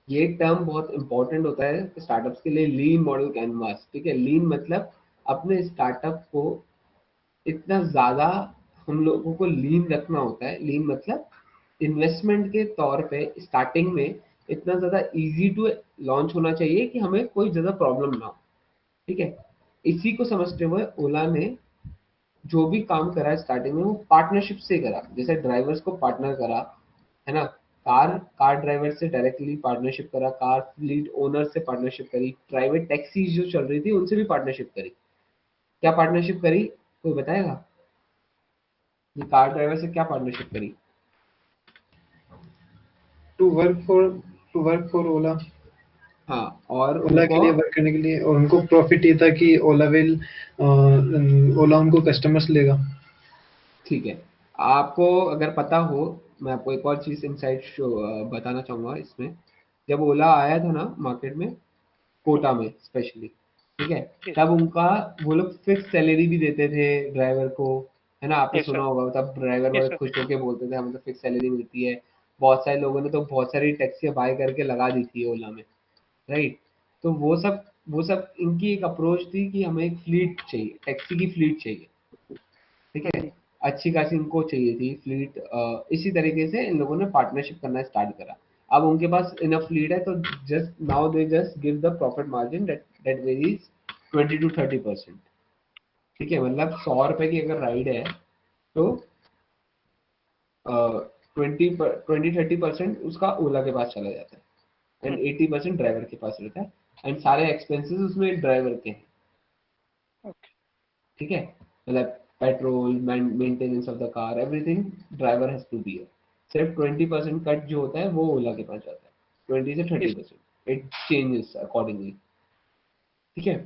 ये टर्म बहुत इंपॉर्टेंट होता है स्टार्टअप्स के लिए, लीन मॉडल कैनवास। ठीक है, लीन मतलब अपने स्टार्टअप को इतना ज्यादा हम लोगों को लीन रखना होता है। लीन मतलब इन्वेस्टमेंट के तौर पे स्टार्टिंग में इतना ज्यादा इजी टू लॉन्च होना चाहिए कि हमें कोई ज्यादा प्रॉब्लम ना हो। ठीक है, इसी को समझते हुए ओला ने जो भी काम करा है स्टार्टिंग में वो पार्टनरशिप से करा। जैसे ड्राइवर्स को पार्टनर करा, है ना, कार कार ड्राइवर से डायरेक्टली पार्टनरशिप करा, कार फ्लीट ओनर से पार्टनरशिप करी, प्राइवेट टैक्सी जो चल रही थी उनसे भी पार्टनरशिप करी। क्या पार्टनरशिप करी, कोई बताएगा? ये कार ड्राइवर से क्या पार्टनरशिप करी? टू वर्क फॉर ओला। हाँ, और ओला के उनको लिए वर्क करने के लिए, और उनको प्रॉफिट ये था कि ओला उनको कस्टमर्स लेगा। ठीक है, आपको अगर पता हो, मैं आपको एक और चीज इनसाइट शो बताना चाहूंगा इसमें। जब ओला आया था ना मार्केट में, कोटा में स्पेशली, ठीक है, यस तब उनका वो लोग फिक्स सैलरी भी देते थे ड्राइवर को, है ना, आपने यस सुना सर होगा। तब ड्राइवर यस बड़े सर खुश होके बोलते थे हमें तो फिक्स सैलरी मिलती है। बहुत सारे लोगों ने तो बहुत सारी टैक्सियां बाय करके लगा दी थी ओला में, राइट। तो वो सब इनकी एक अप्रोच थी कि हमें एक फ्लीट चाहिए, टैक्सी की फ्लीट चाहिए। ठीक है, अच्छी खासी इनको चाहिए थी फ्लीट। इसी तरीके से इन लोगों ने पार्टनरशिप करना स्टार्ट करा। अब उनके पास इनफ फ्लीट है, तो just now they just give the profit margin that varies 20 to 30%। ठीक है, मतलब 100 रुपए की अगर राइड है तो 20-30% उसका ओला के पास चला जाता है एंड 80% ड्राइवर के पास रहता है, एंड सारे एक्सपेंसेस उसमें ड्राइवर के हैं। ओके ठीक है, मतलब petrol, maintenance of the car, everything driver has to be. सिर्फ 20% कट जो होता है वो ओला के पास जाता है, 20 से 30 yes percent it changes accordingly. ठीक है,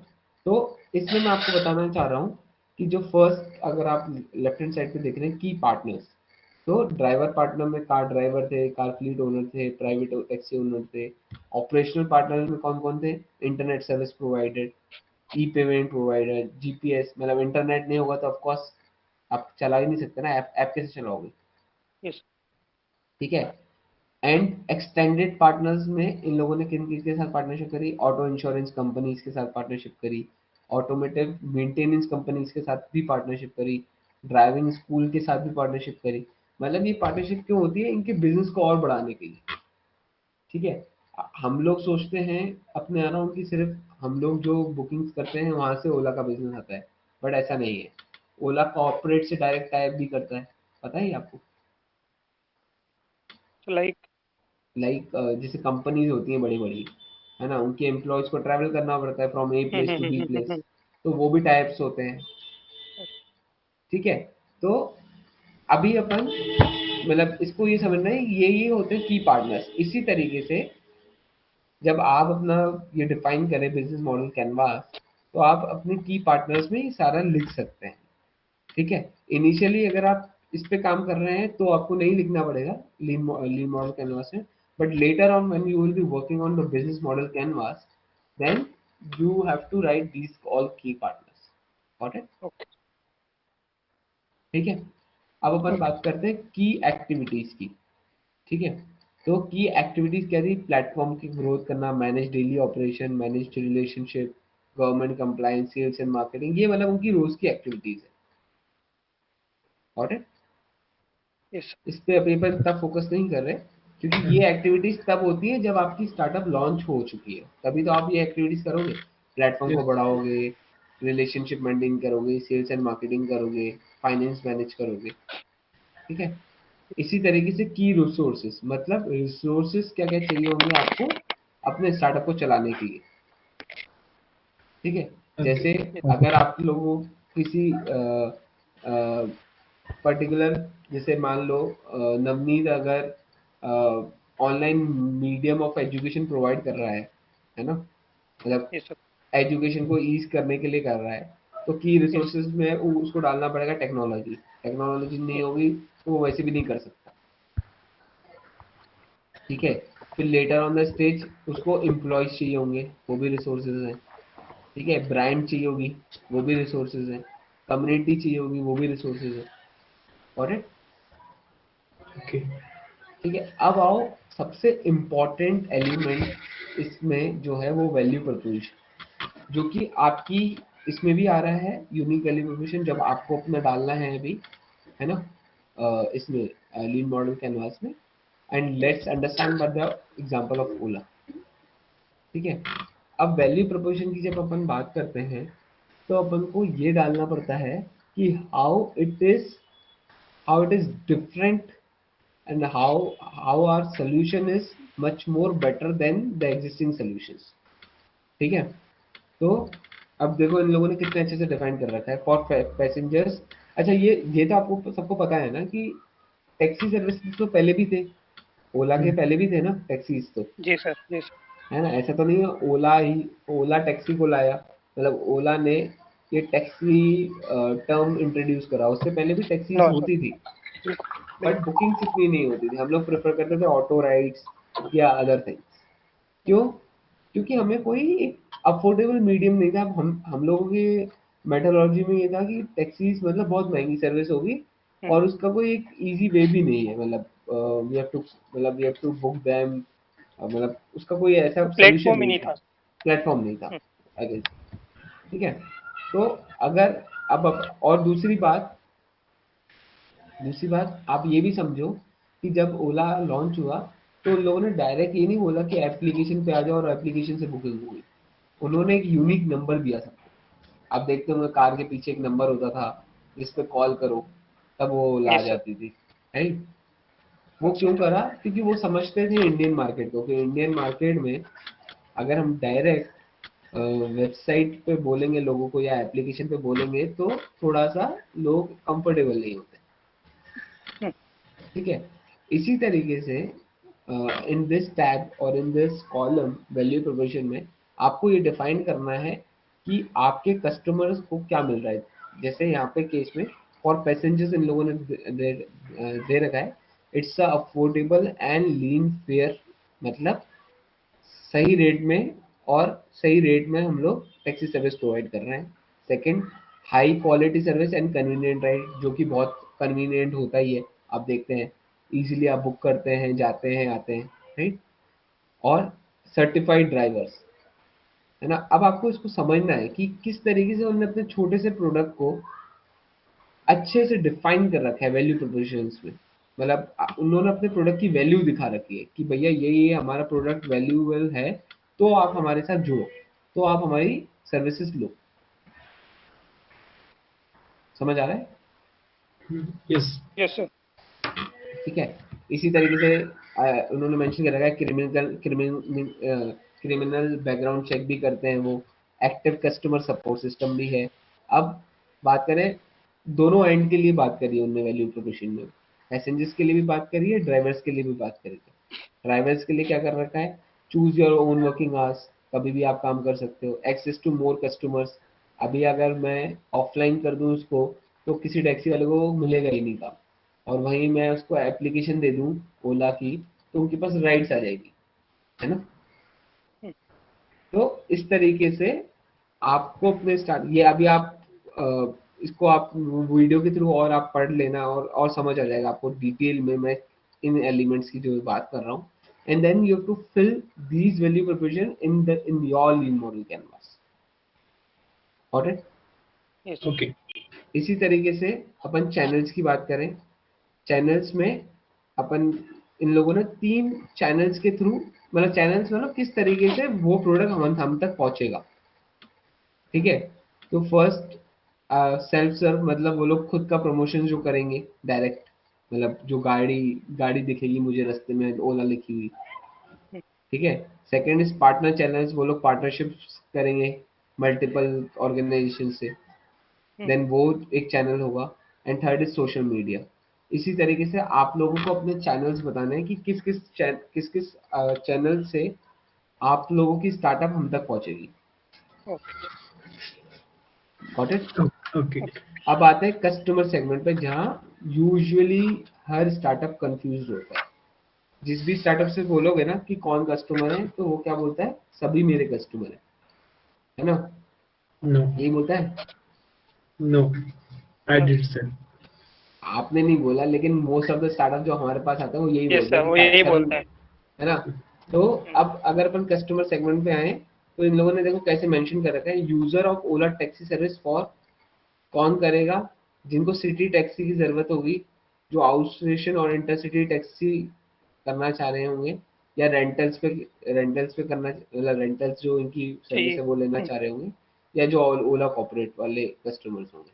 तो इसमें मैं आपको बताना चाह रहा हूँ कि जो फर्स्ट, अगर आप लेफ्ट हैंड साइड पे देख रहे हैं की पार्टनर्स, तो ड्राइवर पार्टनर में कार ड्राइवर थे, कार फ्लीट ओनर थे, प्राइवेट टैक्सी ओनर थे। ऑपरेशनल पार्टनर में कौन कौन थे? इंटरनेट सर्विस प्रोवाइडर, ई पेमेंट प्रोवाइडर, जीपीएस, मतलब इंटरनेट नहीं होगा तो ऑफ कोर्स आप चला ही नहीं सकते ना, ऐप कैसे चलाओगे? यस ठीक है, एंड एक्सटेंडेड पार्टनर्स में इन लोगों ने किन किसके साथ पार्टनरशिप करी? ऑटो इंश्योरेंस कंपनीज के साथ पार्टनरशिप करी, ऑटोमेटिव मेंटेनेंस कंपनीज के साथ भी पार्टनरशिप करी, ड्राइविंग स्कूल के साथ भी पार्टनरशिप करी। मतलब ये पार्टनरशिप क्यों होती है? इनके बिजनेस को और बढ़ाने के लिए। ठीक है, हम लोग सोचते हैं अपने अराउंड की सिर्फ हम लोग जो बुकिंग्स करते हैं वहां से ओला का बिजनेस आता है, बट ऐसा नहीं है। ओला कॉर्पोरेट से डायरेक्ट टाइप भी करता है, पता है आपको? तो लाइक लाइक जैसे कंपनीज होती हैं बड़ी बड़ी, है ना, उनके एम्प्लॉयज को ट्रैवल करना पड़ता है from A place to B place, तो वो भी टाइप्स होते हैं। ठीक है, तो अभी अपन मतलब इसको ये समझना है, ये होते हैं की पार्टनर्स। इसी तरीके से जब आप अपना ये डिफाइन करें बिजनेस मॉडल कैनवास, तो आप अपने की पार्टनर्स में ये सारा लिख सकते हैं। ठीक है, इनिशियली अगर आप इस पे काम कर रहे हैं तो आपको नहीं लिखना पड़ेगा लीन मॉडल कैनवास में, but later on when you will be working on the business model canvas, then you have to write these all key partners. Got it? Okay ठीक है, अब अपन ओके बात करते हैं की एक्टिविटीज की। ठीक है, तो की एक्टिविटीज क्या थी? प्लेटफॉर्म की ग्रोथ करना, manage daily operation, manage relationship, government compliance, sales and marketing, ये मतलब उनकी रोज की एक्टिविटीज है। Got it? यस इस पे अभी अपन इतना फोकस नहीं कर रहे, क्योंकि ये एक्टिविटीज तब होती है जब आपकी स्टार्टअप लॉन्च हो चुकी है, तभी तो आप ये एक्टिविटीज करोगे। प्लेटफॉर्म को Yes. बढ़ाओगे, रिलेशनशिप मेंटेन करोगे, सेल्स एंड मार्केटिंग करोगे, फाइनेंस मैनेज करोगे। ठीक है, इसी तरीके से की रिसोर्सेस, मतलब रिसोर्सेस क्या क्या चाहिए होंगे आपको अपने स्टार्टअप को चलाने के लिए। ठीक है, जैसे Okay. अगर आप लोगों किसी पर्टिकुलर, जैसे मान लो नवनीत अगर online medium of education provide कर रहा है ना, मतलब यस सर एजुकेशन को ईज करने के लिए कर रहा है, तो की यस रिसोर्सेज में उसको डालना पड़ेगा टेक्नोलॉजी। टेक्नोलॉजी नहीं यस होगी तो वो वैसे भी नहीं कर सकता। ठीक है, फिर लेटर ऑन द स्टेज उसको एम्प्लॉयज चाहिए होंगे, वो भी रिसोर्सेज हैं। ठीक है, ब्रांड चाहिए होगी, वो भी रिसोर्सेज हैं। कम्युनिटी चाहिए होगी, वो भी रिसोर्सेज है। और Okay. ठीक है, अब आओ सबसे इम्पोर्टेंट एलिमेंट इसमें जो है वो वैल्यू प्रोपोजिशन, जो कि आपकी इसमें भी आ रहा है यूनिक वैल्यू प्रोपोजिशन जब आपको अपना डालना है अभी, है ना, इसमें लीन मॉडल कैनवास में। And let's understand by the example of Ola. ठीक है, अब वैल्यू प्रोपोजिशन की जब अपन बात करते हैं तो अपन को ये डालना पड़ता है कि how it is different and how our solution is much more better than the existing solutions। ठीक है, तो अब देखो इन लोगों ने कितने अच्छे से डिफाइन कर रखा है फॉर पैसेंजर्स। अच्छा, ये तो आपको सबको पता है ना कि टैक्सी सर्विस तो पहले भी थे, ओला के पहले भी थे ना टैक्सीज तो, जी सर, जी सर। है ना। ऐसा तो नहीं है ओला टैक्सी को लाया, मतलब ओला ने ये टैक्सी टर्म इंट्रोड्यूस करा, उससे पहले भी टैक्सीज नो सर, होती थी, बिल्कुल बट बिल्कुल। बुकिंग्स इतनी नहीं होती थी। हम लोग प्रेफर करते थे ऑटो राइड्स या अदर थिंग्स। क्यों? क्योंकि हमें कोई एक अफोर्डेबल मीडियम नहीं था। हम लोगों की मेथोडोलॉजी में ये था कि टैक्सीज मतलब बहुत महंगी सर्विस होगी और उसका कोई एक इजी वे भी नहीं है, मतलब we have to book them, मतलब उसका कोई ऐसा सोल्यूशन प्लेटफॉर्म ही नहीं नहीं था, था। प्लेटफॉर्म नहीं था हम्म, अगेंस्ट। ठीक है, तो अगर अब और दूसरी बात आप ये भी समझो कि जब ओला लॉन्च हुआ तो उन लोगों ने डायरेक्ट ये नहीं बोला कि एप्लीकेशन पे आ जाओ और एप्लीकेशन से बुकिंग होगी। उन्होंने एक यूनिक नंबर दिया सबको। आप देखते होंगे कार के पीछे एक नंबर होता था जिस पे कॉल करो तब वो ओला आ यस सर। जाती थी, राइट। वो अच्छा क्यों अच्छा। करा? क्योंकि वो समझते थे इंडियन मार्केट को, कि इंडियन मार्केट में अगर हम डायरेक्ट वेबसाइट पे बोलेंगे लोगों को या एप्लीकेशन पे बोलेंगे तो थोड़ा सा लोग कंफर्टेबल नहीं होते। हम्म, ठीक है, इसी तरीके से इन दिस टैब और in this column value proposition में आपको ये डिफाइन करना है कि आपके कस्टमर्स को क्या मिल रहा है। जैसे यहाँ पे केस में फॉर पैसेंजर्स इन लोगों ने दे रखा है, it's a affordable and lean fair, मतलब सही रेट में, और सही रेट में हम लोग टैक्सी सर्विस प्रोवाइड कर रहे हैं। Second, high quality service and convenient ride, जो कि बहुत कन्वीनियंट होता ही है, आप देखते हैं इजीली आप बुक करते हैं, जाते हैं, आते हैं, राइट। और सर्टिफाइड ड्राइवर्स, है ना। अब आपको इसको समझना है कि किस तरीके से उन्होंने अपने छोटे से प्रोडक्ट को अच्छे से डिफाइन कर रखा है वैल्यू प्रोपोजिशंस में। मतलब उन्होंने अपने प्रोडक्ट की वैल्यू दिखा रखी है कि भैया ये हमारा प्रोडक्ट वैल्यूएबल है, तो आप हमारे साथ जुड़ो, तो आप हमारी सर्विसेज लो। समझ आ रहा है? Yes. Yes sir. ठीक है, इसी तरीके से उन्होंने मेंशन कर रखा है क्रिमिनल बैकग्राउंड चेक भी करते हैं वो, एक्टिव कस्टमर सपोर्ट सिस्टम भी है। अब बात करें, दोनों एंड के लिए बात करी है उन्होंने वैल्यू प्रोपोजिशन में, पैसेंजर्स के लिए भी बात करी है, ड्राइवर्स के लिए भी बात करी है। ड्राइवर्स के लिए क्या कर रखा है? Choose your own working hours, कभी भी आप काम कर सकते हो। एक्सेस टू मोर कस्टमर्स, अभी अगर मैं ऑफलाइन कर दूं उसको तो किसी टैक्सी वाले को मिलेगा ही नहीं काम, और वहीं मैं उसको एप्लीकेशन दे दूं ओला की तो उनके पास राइड्स आ जाएगी, है ना। तो इस तरीके से आपको अपने स्टार्ट, ये अभी आप इसको आप वीडियो के थ्रू और आप पढ़ लेना और समझ आ जाएगा आपको डिटेल में मैं इन एलिमेंट्स की जो बात कर रहा हूँ। And then you have to fill these value proposition in your lean model canvas. Got it? Yes sir. Okay. इसी तरीके से अपन चैनल्स की बात करें, चैनल्स में अपन इन लोगों ने 3 चैनल्स के थ्रू, मतलब चैनल्स मतलब किस तरीके से वो प्रोडक्ट हम तक पहुंचेगा। ठीक है, तो फर्स्ट सेल्फ सर्व, मतलब वो लोग खुद का प्रमोशन जो करेंगे डायरेक्ट, मतलब जो गाड़ी गाड़ी दिखेगी मुझे रास्ते में ओला लिखी हुई। ठीक है, सेकंड इज पार्टनर चैनल्स, वो लोग पार्टनरशिप्स करेंगे मल्टीपल ऑर्गेनाइजेशन से, देन वो एक चैनल होगा। And third is social media. इसी तरीके से आप लोगों को अपने चैनल्स बताने हैं कि किस किस चैनल से आप लोगों की स्टार्टअप हम तक पहुंचेगी। Okay got it? Okay. अब आते हैं कस्टमर सेगमेंट पे, जहां यूजुअली हर स्टार्टअप कंफ्यूज होता है। जिस भी स्टार्टअप से बोलोगे ना कि कौन कस्टमर है तो वो क्या बोलता है? सभी मेरे कस्टमर है ना, No. यही बोलता है। No. I know did sir. say. आपने नहीं बोला, लेकिन मोस्ट ऑफ द स्टार्टअप जो हमारे पास आते हैं वो यही यस बोलते सर, हैं वो कि यही सर बोलते हैं। है ना। तो अब अगर अपन कस्टमर सेगमेंट पे आए तो इन लोगों ने देखो कैसे मेंशन कर रखा है, user of Ola taxi service for, कौन करेगा, जिनको सिटी टैक्सी की जरूरत होगी, जो आउट स्टेशन और इंटरसिटी टैक्सी करना चाह रहे होंगे, या रेंटल्स पे करना, मतलब रेंटल्स जो इनकी सर्विस चाहिए। है वो लेना चाह रहे होंगे, या जो ओला कॉर्पोरेट वाले कस्टमर्स होंगे।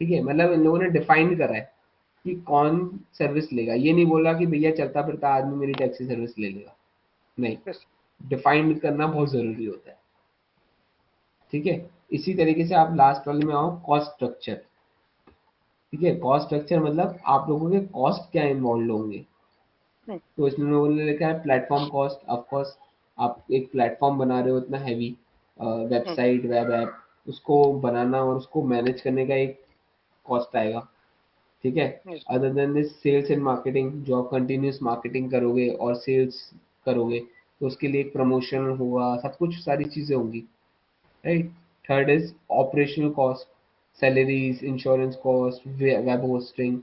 ठीक है, मतलब इन लोगों ने डिफाइन करा है कि कौन सर्विस लेगा। ये नहीं बोला कि भैया चलता फिरता आदमी मेरी टैक्सी सर्विस ले लेगा, नहीं, यस। डिफाइन करना बहुत जरूरी होता है। ठीक है, इसी तरीके से आप लास्ट वाले में आओ, कॉस्ट स्ट्रक्चर। ठीक है, कॉस्ट स्ट्रक्चर मतलब आप लोगों के कॉस्ट क्या इन्वॉल्व होंगे। तो इसमें लोगों ने लिखा है प्लेटफॉर्म कॉस्ट। ऑफ कोर्स आप एक प्लेटफॉर्म बना रहे हो इतना हैवी, वेबसाइट वेब ऐप, उसको बनाना और उसको मैनेज करने का एक कॉस्ट आएगा। ठीक है, yes. Other than this sales and marketing, जो आप कंटिन्यूस मार्केटिंग करोगे और सेल्स करोगे तो उसके लिए एक प्रमोशन होगा, सब कुछ सारी चीज़ें होंगी, right. Third is operational cost, salaries, insurance cost, web hosting,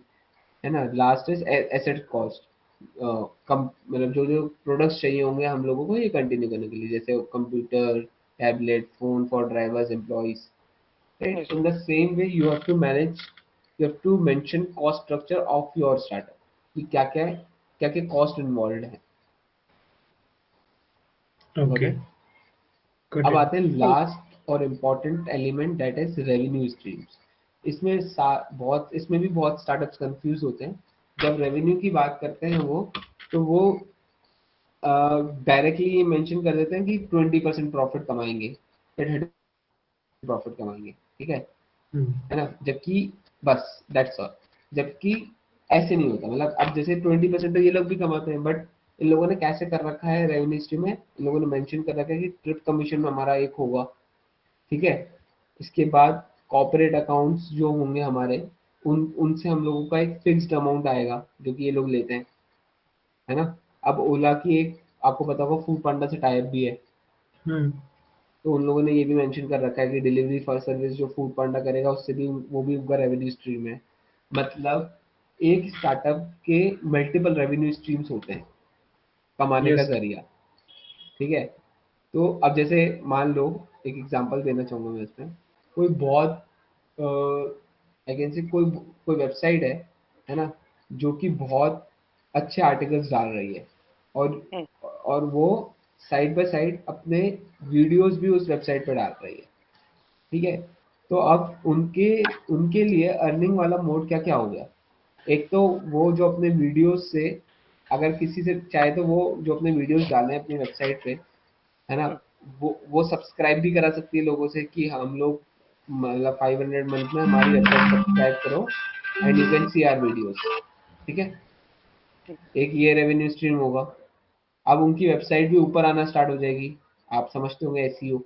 है ना। लास्ट इज एसेट कॉस्ट, कम मतलब जो जो प्रोडक्ट्स चाहिए होंगे हम लोगों को ये कंटिन्यू करने के लिए, जैसे computer, tablet, phone for drivers, employees, right? Yes. In the same way you have to manage, you have to mention cost structure of your startup कि क्या क्या कॉस्ट इन्वॉल्व है। Got Okay, it? got अब it. आते हैं last और important element, that is revenue streams. बहुत इसमें भी बहुत स्टार्टअप्स कंफ्यूज होते हैं। जब रेवेन्यू की बात करते हैं वो, तो वो डायरेक्टली ये मेंशन कर देते हैं कि 20% प्रॉफिट कमाएंगे या 30 प्रॉफिट कमाएंगे। ठीक Hmm. है ना, जबकि बस दैट्स ऑल। जबकि ऐसे नहीं होता, मतलब अब जैसे 20% तो ये लोग भी कमाते हैं, बट इन लोगों ने कैसे कर रखा है रेवेन्यू स्ट्रीम में, इन लोगों ने मेंशन कर रखा है कि ट्रिप कमीशन हमारा एक होगा। ठीक है, इसके बाद कॉर्पोरेट अकाउंट्स जो होंगे हमारे, उनसे हम लोगों का एक फिक्स्ड अमाउंट आएगा जो कि ये लोग लेते हैं, है ना। अब ओला की एक, आपको पता होगा, फूड पांडा से टाइप भी है, Hmm. तो उन लोगों ने ये भी मेंशन कर रखा है कि डिलीवरी फॉर सर्विस जो फूड पांडा करेगा उससे भी वो भी उनका रेवेन्यू स्ट्रीम है। मतलब एक स्टार्टअप के मल्टीपल रेवेन्यू स्ट्रीम्स होते हैं कमाने का Yes. जरिया। ठीक है, तो अब जैसे मान लो, एक एग्जांपल देना चाहूंगा मैं इसमें, कोई बहुत आई कैन से कोई वेबसाइट है ना, जो कि बहुत अच्छे आर्टिकल्स डाल रही है, और वो साइड बाय साइड अपने वीडियोस भी उस वेबसाइट पर डाल रही है। ठीक है, तो अब उनके उनके लिए अर्निंग वाला मोड क्या क्या हो गया। एक तो वो जो अपने वीडियोस से, अगर किसी से चाहे तो वो जो अपने वीडियोस डाले हैं अपनी वेबसाइट पे, है ना, वो सब्सक्राइब भी करा सकती है लोगों से कि हम लोग मतलब 500 मंथ में हमारी वेबसाइट सब्सक्राइब करो and you can see our videos. ठीक है, एक ये रेवेन्यू स्ट्रीम होगा। अब उनकी वेबसाइट भी ऊपर आना स्टार्ट हो जाएगी। आप समझते होंगे एसईओ,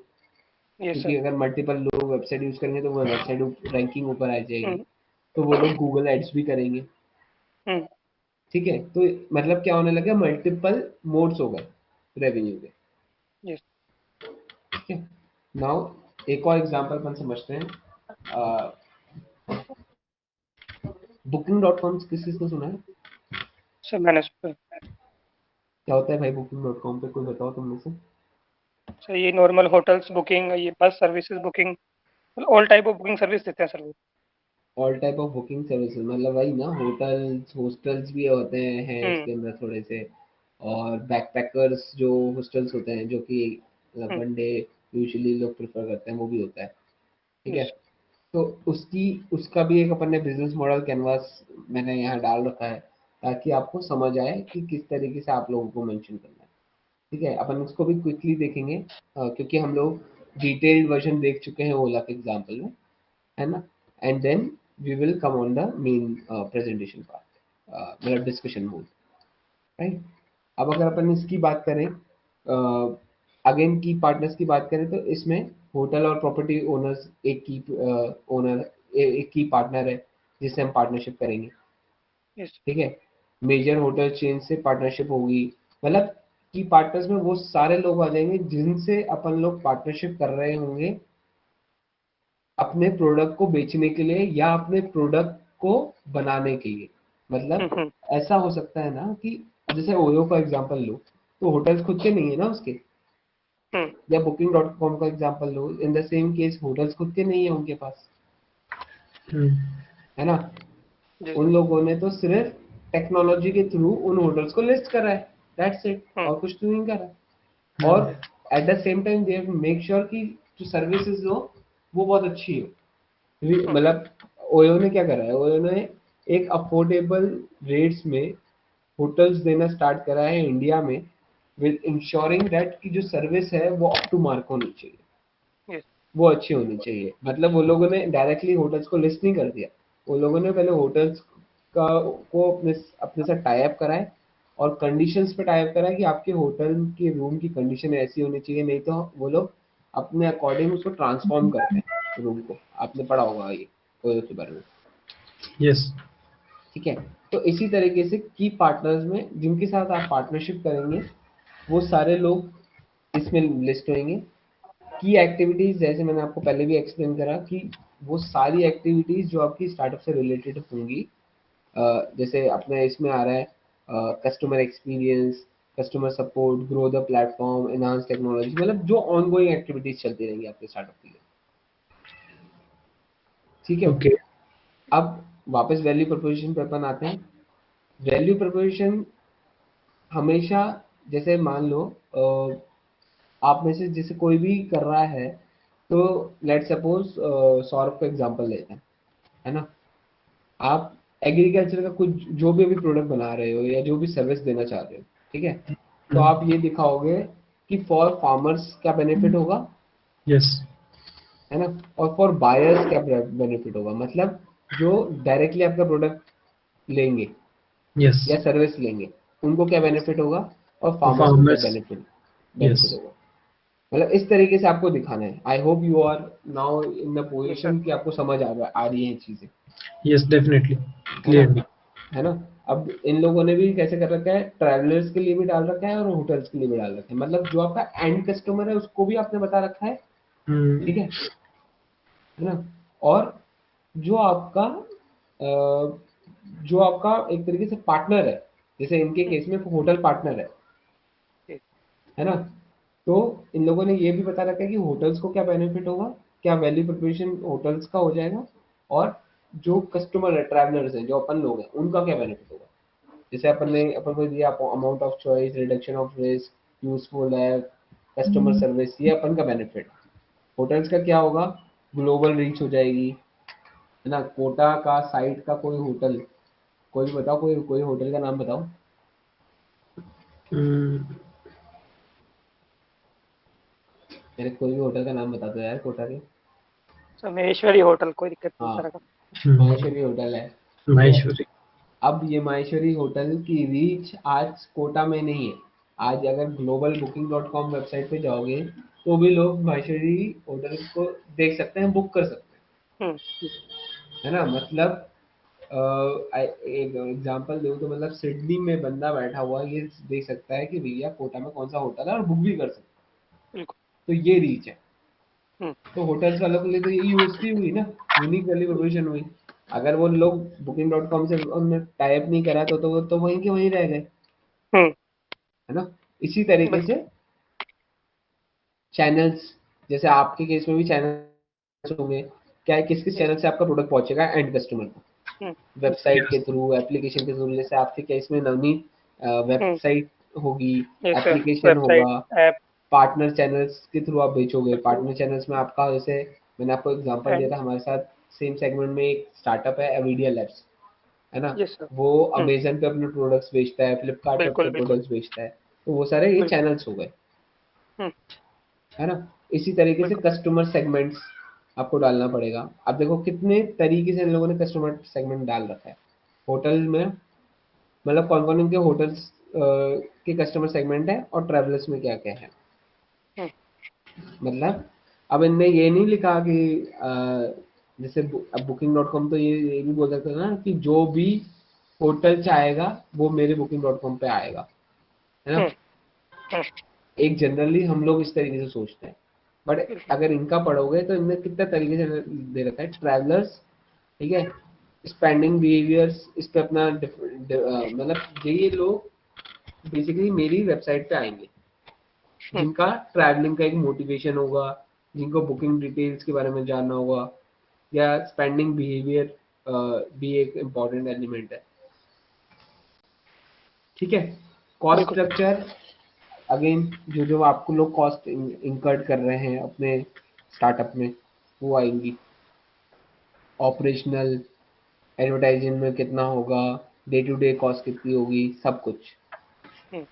यस क्योंकि सर। अगर मल्टीपल लोग वेबसाइट यूज करेंगे तो वो वेबसाइट रैंकिंग ऊपर आ जाएगी, तो वो लोग गूगल एड्स भी करेंगे। ठीक है, तो मतलब क्या होने लगा, मल्टीपल मोड्स हो गए रेवेन्यू के। यस। ठीक है, नाउ एक और एग्जांपल अपन समझते हैं। Booking.com किस को सुना है? सर मैंने सर क्या होता है भाई Booking.com पे, कोई बताओ तुम में से। ये नॉर्मल होटल्स बुकिंग, ये bus services booking, all type of booking service देते हैं सर वो। All type of booking services मतलब वही ना, होटल्स हॉस्टल्स भी होते हैं इसके अंदर थोड़े से, और बैकपैकर्स जो हॉस्टल्स होते हैं जो कि मतलब वन डे यूजुअली लोग प्रेफर करते हैं, वो भी होता है। ठीक है, यस। तो उसका भी एक अपन ने बिजनेस मॉडल कैनवास मैंने यहाँ डाल रखा है, ताकि आपको समझ आए कि किस तरीके से आप लोगों को मेंशन करना है। ठीक है, अपन उसको भी क्विकली देखेंगे, क्योंकि हम लोग डिटेल्ड वर्जन देख चुके हैं ओला के एग्जांपल में, है ना। And then we will come on the main presentation part, मतलब डिस्कशन मोड, राइट। अब अगर अपन इसकी बात करें, अगेन की पार्टनर्स की बात करें, तो इसमें होटल और प्रॉपर्टी ओनर्स एक की ओनर एक की पार्टनर है जिससे हम पार्टनरशिप करेंगे। यस। ठीक है, मेजर होटल चेन से पार्टनरशिप होगी, मतलब की पार्टनर्स में वो सारे लोग आ जाएंगे जिनसे अपन लोग पार्टनरशिप कर रहे होंगे अपने प्रोडक्ट को बेचने के लिए, या अपने प्रोडक्ट को बनाने के लिए। मतलब ऐसा हो सकता है ना कि जैसे ओयो का एग्जांपल लो, तो होटल्स खुद के नहीं है ना उसके, या booking.com का example low, in the same case hotels खुद के नहीं है उनके पास, है ना। उन लोगों ने तो सिर्फ टेक्नोलॉजी के थ्रू उन होटल्स को लिस्ट करा है, दैट्स इट, और कुछ तो नहीं करा। और at the same time they make sure कि जो सर्विसेज हो वो बहुत अच्छी हो। मतलब ओयो ने क्या करा है, ओयो ने एक अफोर्डेबल रेट्स में होटल्स देना स्टार्ट करा है इंडिया में, विद इंश्योरिंग दैट की जो सर्विस है वो अप टू मार्क होनी चाहिए, वो अच्छी होनी चाहिए। मतलब वो लोगों ने डायरेक्टली होटल्स को लिस्ट नहीं कर दिया, वो लोगों ने पहले होटल्स का को अपने साथ टाई अप कराए और कंडीशंस पे टाई अप कराए कि आपके होटल की रूम की कंडीशन ऐसी होनी चाहिए, नहीं तो वो लोग अपने अकॉर्डिंग उसको ट्रांसफॉर्म करते हैं रूम को। आपने पढ़ा होगा ये ओयो के बारे में। यस। ठीक है, तो इसी तरीके से की पार्टनर्स में जिनके साथ आप पार्टनरशिप करेंगे वो सारे लोग इसमें लिस्ट होंगे। की एक्टिविटीज जैसे मैंने आपको पहले भी एक्सप्लेन करा कि वो सारी एक्टिविटीज जो आपकी स्टार्टअप से रिलेटेड होंगी, जैसे अपने इसमें आ रहा है customer experience, customer support, grow the platform, enhance technology, मतलब जो ऑनगोइंग एक्टिविटीज चलती रहेंगी आपके स्टार्टअप के लिए। ठीक है, ओके। अब वापस वैल्यू प्रोपोजिशन पे अपन आते हैं। वैल्यू प्रोपोजिशन हमेशा, जैसे मान लो आप में से जैसे कोई भी कर रहा है, तो लेट सपोज सौरभ का एग्जांपल लेते हैं, है ना। आप एग्रीकल्चर का कुछ जो भी अभी प्रोडक्ट बना रहे हो या जो भी सर्विस देना चाह रहे हो, ठीक है, तो आप ये दिखाओगे कि फॉर फार्मर्स क्या बेनिफिट होगा, यस। है ना, और फॉर बायर्स क्या बेनिफिट होगा, मतलब जो डायरेक्टली आपका प्रोडक्ट लेंगे यस। या सर्विस लेंगे उनको क्या बेनिफिट होगा, और फार्मर्स को क्या फार्मर्स। Benefit yes. बेनिफिट होगा। मतलब इस तरीके से आपको दिखाना है। I hope you are now in the position कि आपको समझ आ रही है चीजें, यस, डेफिनेटली है ना, क्लियरली। है ना। अब इन लोगों ने भी कैसे कर रखा है, ट्रैवलर्स के लिए भी डाल रखा है और होटल्स के लिए भी डाल रखा है, मतलब जो आपका एंड कस्टमर है उसको भी आपने बता रखा है, ठीक है ना। और जो आपका जो आपका एक तरीके से पार्टनर है, जैसे इनके केस में होटल पार्टनर है ना, तो इन लोगों ने ये भी बता रखा है कि होटल्स को क्या बेनिफिट होगा, क्या वैल्यू प्रोपोजिशन होटल्स का हो जाएगा, और जो कस्टमर है, ट्रैवलर्स हैं, जो अपन लोग हैं, उनका क्या बेनिफिट होगा। जैसे अपन को दिया amount of choice, reduction of risk, useful है, कस्टमर सर्विस, ये अपन का बेनिफिट। होटल्स का क्या होगा, ग्लोबल रीच हो जाएगी, है ना। कोटा का साइट का कोई होटल, कोई बताओ, कोई कोई होटल का नाम बताओ। मेरे कोई भी होटल का नाम बता दो यार कोटा के। महेश्वरी होटल, कोई दिक्कत नहीं हाँ, सर। माहेश्वरी होटल है, ठीक है। माहेश्वरी। अब ये माहेश्वरी होटल की रीच आज कोटा में नहीं है। आज अगर ग्लोबल बुकिंग.com वेबसाइट पे जाओगे तो भी लोग माहेश्वरी होटल को देख सकते हैं, बुक कर सकते हैं, है ना। मतलब एक एग्जांपल दूं तो मतलब सिडनी में बंदा बैठा हुआ ये देख सकता है कि भैया कोटा में कौन सा होटल है और बुक भी कर सकता है। तो ये रीच है। तो होटल्स वालों के लिए तो ये यूएसपी हुई ना, यूनिक वैल्यू प्रोपोजिशन हुई। अगर वो लोग बुकिंग.com से उन्होंने टाई अप नहीं करा तो वो तो वहीं के वहीं रह गए, है ना। इसी तरीके से चैनल्स, जैसे आपके केस में भी चैनल्स होंगे, क्या है, किस किस चैनल से आपका प्रोडक्ट पहुंचेगा एंड कस्टमर को, वेबसाइट के थ्रू, एप्लीकेशन के थ्रू। जैसे आपके केस में नवनीत वेबसाइट होगी, एप्लीकेशन वेबसाइट, होगा, ऐप, पार्टनर चैनल्स के थ्रू आप बेचोगे। पार्टनर चैनल्स में आपका, जैसे मैंने आपको एग्जांपल दिया था, हमारे साथ सेम सेगमेंट में एक स्टार्टअप है एवीडिया लैब्स, है ना। Yes sir. वो अमेजन पे अपने प्रोडक्ट्स बेचता है, फ्लिपकार्ट पे अपने बिल्कुल बिल्कुल प्रोडक्ट्स बेचता है, तो वो सारे ये बिल्कुल। चैनल्स हो गए, है ना। इसी तरीके से बिल्कुल कस्टमर सेगमेंट्स आपको डालना पड़ेगा। अब देखो कितने तरीके से इन लोगों ने कस्टमर सेगमेंट डाल रखा है होटल में, मतलब कौन कौन इनके होटल्स के कस्टमर सेगमेंट है और ट्रेवलर्स में क्या क्या है। मतलब अब इनने ये नहीं लिखा कि जैसे अब बुकिंग.com तो ये भी बोल सकते हैं ना कि जो भी होटल चाहेगा वो मेरे बुकिंग.com पे आएगा, है ना। एक जनरली हम लोग इस तरीके से सोचते हैं, बट अगर इनका पढ़ोगे तो इनने कितने तरीके से दे रखा है, ट्रैवलर्स, ठीक है, स्पेंडिंग बिहेवियर्स इस पे अपना मतलब ये लोग बेसिकली मेरी वेबसाइट पे आएंगे जिनका ट्रैवलिंग का एक मोटिवेशन होगा, जिनको बुकिंग डिटेल्स के बारे में जानना होगा, या स्पेंडिंग बिहेवियर भी एक इम्पॉर्टेंट एलिमेंट है। ठीक है। कॉस्ट बिल्कुल। स्ट्रक्चर, अगेन जो जो आपको लोग कॉस्ट इंकर्ड कर रहे हैं अपने स्टार्टअप में वो आएंगी। ऑपरेशनल, एडवर्टाइजिंग में कितना होगा, डे टू डे कॉस्ट कितनी होगी, सब कुछ। Hmm,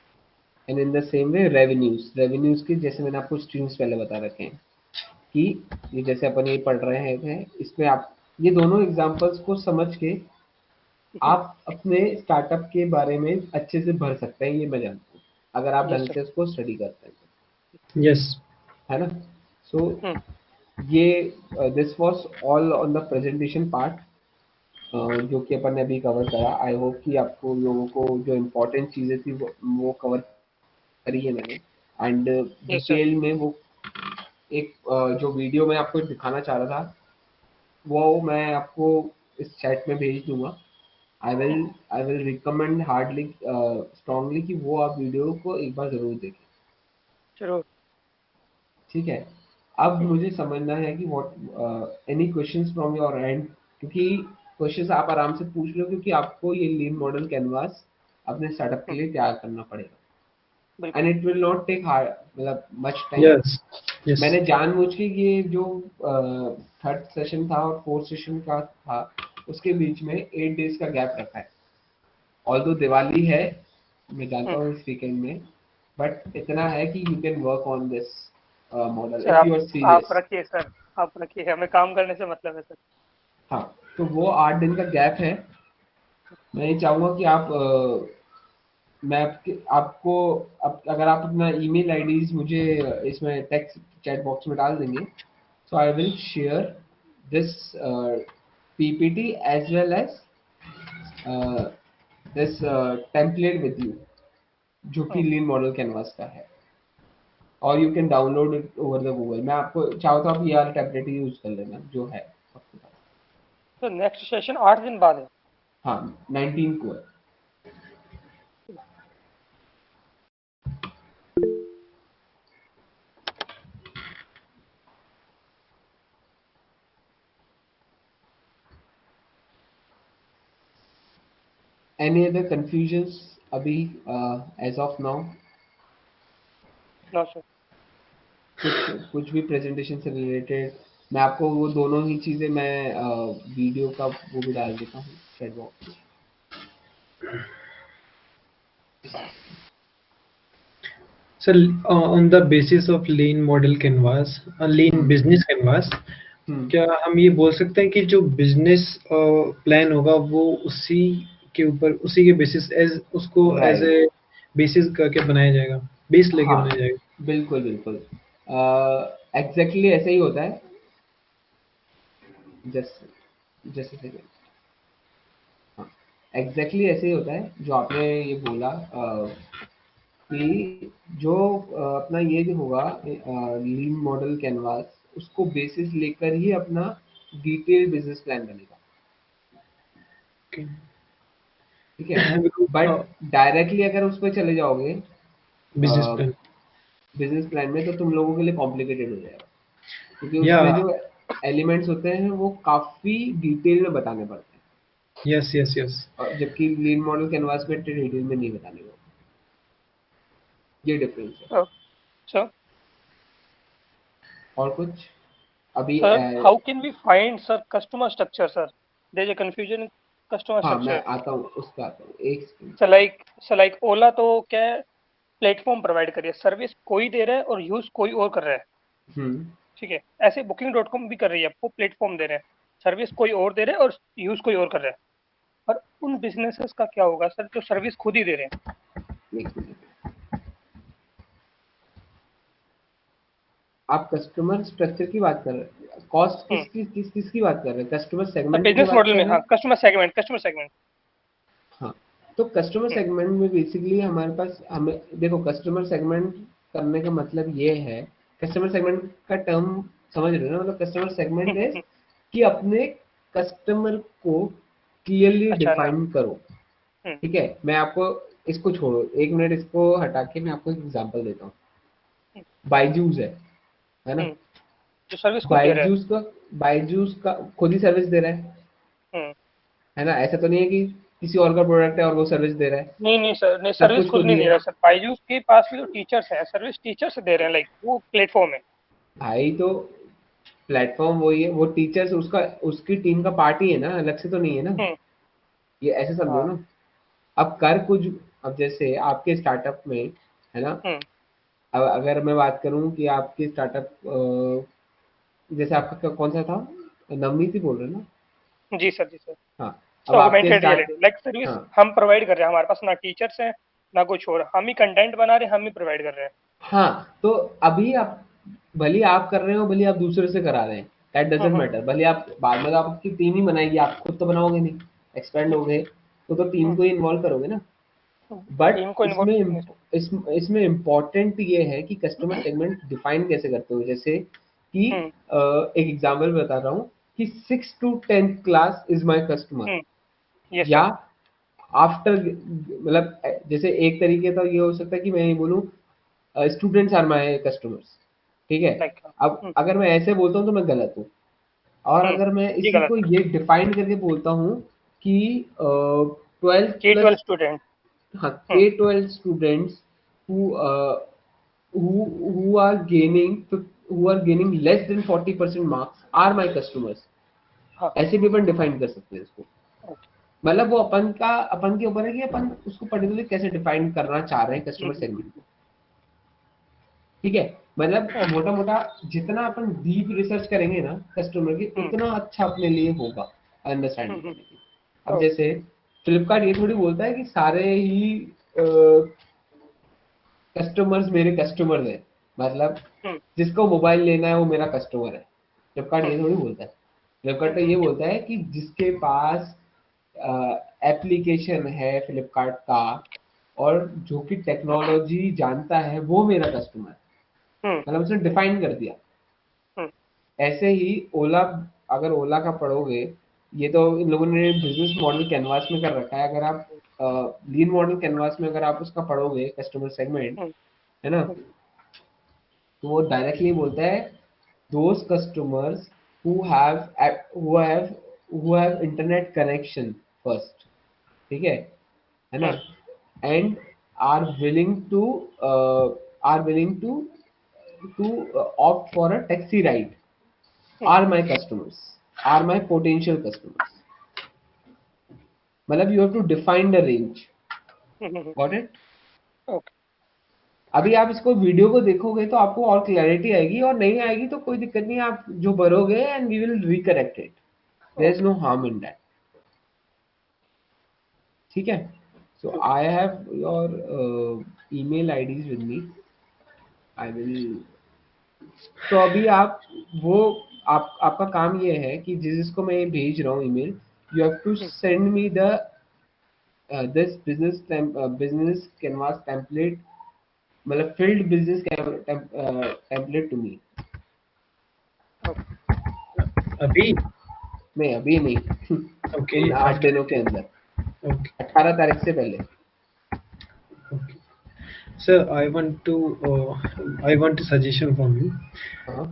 and in the same way revenues की जैसे मैंने आपको स्ट्रीम्स पहले बता रखे हैं कि ये जैसे अपन ये पढ़ रहे हैं इसमें आप ये दोनों एग्जांपल्स को समझ के आप अपने स्टार्टअप के बारे में अच्छे से भर सकते हैं, ये मैं जानता हूँ अगर आप यस ढंग सर। से उसको स्टडी करते हैं, Yes. है ना। सो हम्म, ये this was all on the presentation part जो कि अपन ने अभी कवर करा। आई होप कि आपको लोगों को जो इम्पोर्टेंट चीज़ें थी वो कवर करी है मैंने। And yes sir. डिटेल में वो एक जो वीडियो मैं आपको दिखाना चाह रहा था वो मैं आपको इस चैट में भेज दूंगा। I will recommend hardly strongly कि वो आप वीडियो को एक बार ज़रूर देखें। जरूर। ठीक है। अब मुझे समझना है कि what any questions from your end, क्योंकि क्वेश्चंस आप आराम से पूछ लो क्योंकि आपको ये लीन मॉडल कैनवास अपने स्टार्टअप के लिए तैयार करना पड़ेगा बिल्कुल। And it will not take मतलब मच टाइम। Yes. Yes. मैंने जानबूझ के ये जो थर्ड सेशन था और फोर्थ सेशन का था उसके बीच में 8 डेज का गैप रखा है। ऑल्दो दिवाली है, मैं जानता हम्म, हूँ इस वीकेंड में, बट इतना है कि you can work on this model sir if you are आप सीरियस। रखिए सर, आप रखिए, हमें काम करने से मतलब है सर। हाँ, तो वो 8 दिन का गैप है। मैं ये चाहूँगा कि आप मैं आपको अगर आप अपना ईमेल आईडीज मुझे इसमें टेक्स्ट चैट बॉक्स में डाल देंगे, so I will share this PPT as well as this template with you जो कि लीन मॉडल कैनवास का है और you can download it over the Google. मैं आपको चाहो तो आप ये वाला टेम्पलेट ही यूज कर लेना जो है आपके पास। तो नेक्स्ट सेशन 8 दिन बाद है। हाँ, 19 को है। Any other confusions अभी as of now? No sir. कुछ भी प्रेजेंटेशन से रिलेटेड मैं आपको वो दोनों ही चीज़ें मैं वीडियो का वो भी डाल देता हूँ चैट बॉक्स में। So, on the basis of lean model canvas, lean business canvas, क्या हम ये बोल सकते हैं कि जो बिजनेस प्लान होगा वो उसी के ऊपर उसी के बेसिस एज उसको एज राइट। ए बेसिस करके बनाया जाएगा, बेस लेके हाँ, बनाया जाएगा? बिल्कुल बिल्कुल एग्जैक्टली ऐसा ही होता है। Just just second. हाँ, एग्जैक्टली ऐसे ही होता है जो आपने ये बोला कि जो अपना ये जो होगा लीन मॉडल कैनवास उसको बेसिस लेकर ही अपना डिटेल बिजनेस प्लान बनेगा। Okay. ठीक है। बट डायरेक्टली अगर उस पर चले जाओगे बिजनेस प्लान बिजनेस प्लान में तो तुम लोगों के लिए कॉम्प्लिकेटेड हो जाएगा क्योंकि या उसमें जो एलिमेंट्स होते हैं वो काफी डिटेल में बताने पड़ते हैं यस यस यस और जबकि लीन मॉडल कैनवास में डिटेल में नहीं बताने को। ये डिफरेंस है। सर और कुछ अभी sir how can we find sir customer structure sir? There is a confusion in customer हाँ मैं स्ट्रक्चर। आता हूँ उस पर आता हूँ एक सेकंड। सो लाइक ओला तो क्या है, प्लेटफॉर्म प्रोवाइड कर रही है, सर्विस कोई दे रहा है और यूज कोई और कर रहा है। हम्म। ठीक है, ऐसे Booking.com भी कर रही है, आपको प्लेटफॉर्म दे रहे हैं, सर्विस कोई और दे रहे हैं और यूज कोई और कर रहा है। पर उन बिजनेसेस का क्या होगा सर जो सर्विस खुद ही दे रहे हैं? एक मिनट। आप कस्टमर स्ट्रक्चर की बात कर रहे हैं, कॉस्ट किसकी बात कर रहे हैं, कस्टमर सेगमेंट की बिजनेस बात मॉडल कर में रहे हाँ, हैं। Customer segment. हाँ, तो कस्टमर सेगमेंट में बेसिकली हमारे पास हमें देखो कस्टमर सेगमेंट करने का मतलब ये है, कस्टमर सेगमेंट का टर्म समझ रहे हो ना, मतलब कस्टमर सेगमेंट है कि अपने कस्टमर को क्लियरली अच्छा नाम। डिफाइन करो। ठीक है, मैं आपको इसको छोड़ो, एक मिनट इसको हटा के मैं आपको एक एग्जांपल देता हूँ। बायजूस है ना? जो सर्विस खुद दे रहे हैं। बायजूस का खुद ही सर्विस दे रहा हम्म, है ना? ऐसा तो नहीं है कि किसी और का प्रोडक्ट है और वो सर्विस दे रहा है। नहीं नहीं सर, नहीं सब सर्विस कुछ खुद खुद नहीं ही दे है रहा सर, बायजूस के पास भी तो टीचर्स हैं, सर्विस टीचर से दे रहे हैं, लाइक वो प्लेटफॉर्म है। भाई। तो प्लेटफॉर्म वही है, वो टीचर्स उसका उसकी टीम का पार्ट ही है ना, अलग से तो नहीं है ना। हम्म, ये ऐसे समझो हाँ। ना। अब कर कुछ, अब जैसे आपके स्टार्टअप में है ना, हम्म, अब अगर मैं बात करूं कि आपके स्टार्टअप जैसे आपका कौन सा था, नवनीत ही बोल रहे हैं ना? जी सर, जी सर। हाँ। अब आपके augmented start reality like service हाँ हम प्रोवाइड कर रहे हैं, हमारे पास ना टीचर्स हैं ना कुछ और, हम ही कंटेंट बना रहे हैं, हम ही प्रोवाइड कर रहे हैं। हाँ, तो अभी आप भले आप कर रहे हो, भले आप दूसरे से करा रहे हैं, दैट डजेंट हम्म, मैटर। भले आप बाद में तो आपकी टीम ही बनाएगी, आप खुद तो बनाओगे नहीं, एक्सपेंड हो गए तो टीम को ही इन्वॉल्व करोगे ना। बट टीम को इन्वॉल्व करने से। इसमें इम्पोर्टेंट ये है कि कस्टमर सेगमेंट डिफाइन कैसे करते हो। जैसे कि हम्म, एक एग्जांपल बता रहा हूँ कि 6 to 10 class is my customer, hmm, yes या सर। आफ्टर, मतलब जैसे एक तरीके तो ये हो सकता है कि मैं ये बोलूँ स्टूडेंट्स आर माय कस्टमर्स। ठीक है। लाइक अब अगर मैं ऐसे बोलता हूँ तो मैं गलत हूँ, और अगर मैं ये इसी को गलत है। ये डिफाइन करके बोलता हूँ कि 12 के प्लस, 12 स्टूडेंट। हाँ, K-12 students who who are gaining less than 40% marks are my customers। हाँ। ऐसे भी अपन डिफाइन कर सकते हैं इसको। मतलब वो अपन के ऊपर है कि अपन उसको पर्टिकुलरली कैसे डिफाइन करना चाह रहे हैं कस्टमर सेगमेंट को। ठीक है, मतलब मोटा मोटा जितना अपन डीप रिसर्च करेंगे ना कस्टमर की, उतना अच्छा अपने लिए होगा अंडरस्टैंडिंग करने की। अब जैसे फ्लिपकार्ट ये थोड़ी बोलता है कि सारे ही कस्टमर्स मेरे कस्टमर्स हैं, मतलब जिसको मोबाइल लेना है वो मेरा कस्टमर है। फ्लिपकार्ट ये थोड़ी बोलता है। फ्लिपकार्ट तो ये बोलता है कि जिसके पास एप्लीकेशन है फ्लिपकार्ट का और जो कि टेक्नोलॉजी जानता है वो मेरा कस्टमर है। मतलब उसने डिफाइन कर दिया। ऐसे ही ओला, अगर ओला का पढ़ोगे, ये तो इन लोगों ने बिजनेस मॉडल कैनवास में कर रखा है। अगर आप लीन मॉडल कैनवास में अगर आप उसका पढ़ोगे कस्टमर सेगमेंट, है ना, तो वो डायरेक्टली बोलता है those customers who have who have who have internet connection first। ठीक है ना, and are willing to are willing to opt for a taxi ride are my customers, are my potential customers। मतलब you have to define the range। Got it? Okay. अभी आप इसको video को देखोगे तो आपको और क्लैरिटी आएगी, और नहीं आएगी तो कोई दिक्कत नहीं है, आप जो भरोगे and we will recorrect it, there is no harm in that. ठीक है। So I have your email IDs with me, I will. तो अभी आप वो आपका काम ये है कि जिसको मैं ये भेज रहा हूँ email, you have to send me the this business canvas template, मतलब filled business template to me. अभी? नहीं अभी नहीं ओके। इन 8 दिनों के अंदर, ओके 18 तारीख से पहले। Okay sir, I want a suggestion from you. हाँ।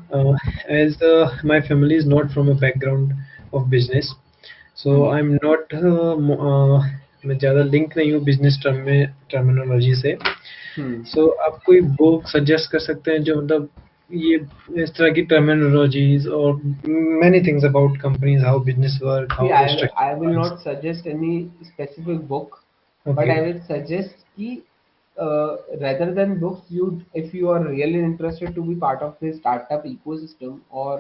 As my family is not from a background of business, so I'm not मैं ज़्यादा लिंक नहीं हूँ बिजनेस टर्मिनोलॉजी से। सो आप कोई बुक सजेस्ट कर सकते हैं जो मतलब ये इस तरह की टर्मिनोलॉजीज और many things about companies, how business work, how See, the I structure will works? not suggest any specific book, but I Okay. will suggest कि rather than books, you if you are really interested to be part of this startup ecosystem, or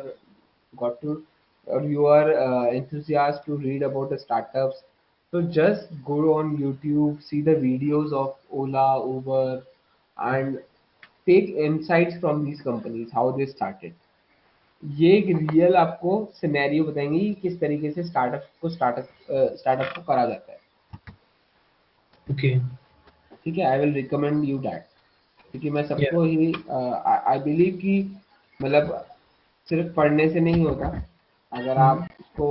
got to, or you are enthusiastic to read about the startups, so just go on YouTube, see the videos of Ola, Uber, and take insights from these companies, how they started। ये एक real आपको scenario बताएंगे कि किस तरीके से startup को करा जाता है। Okay. ठीक है, I will recommend you that, क्योंकि मैं Yeah. सबको ही आई बिलीव कि मतलब सिर्फ पढ़ने से नहीं होता। अगर आप उसको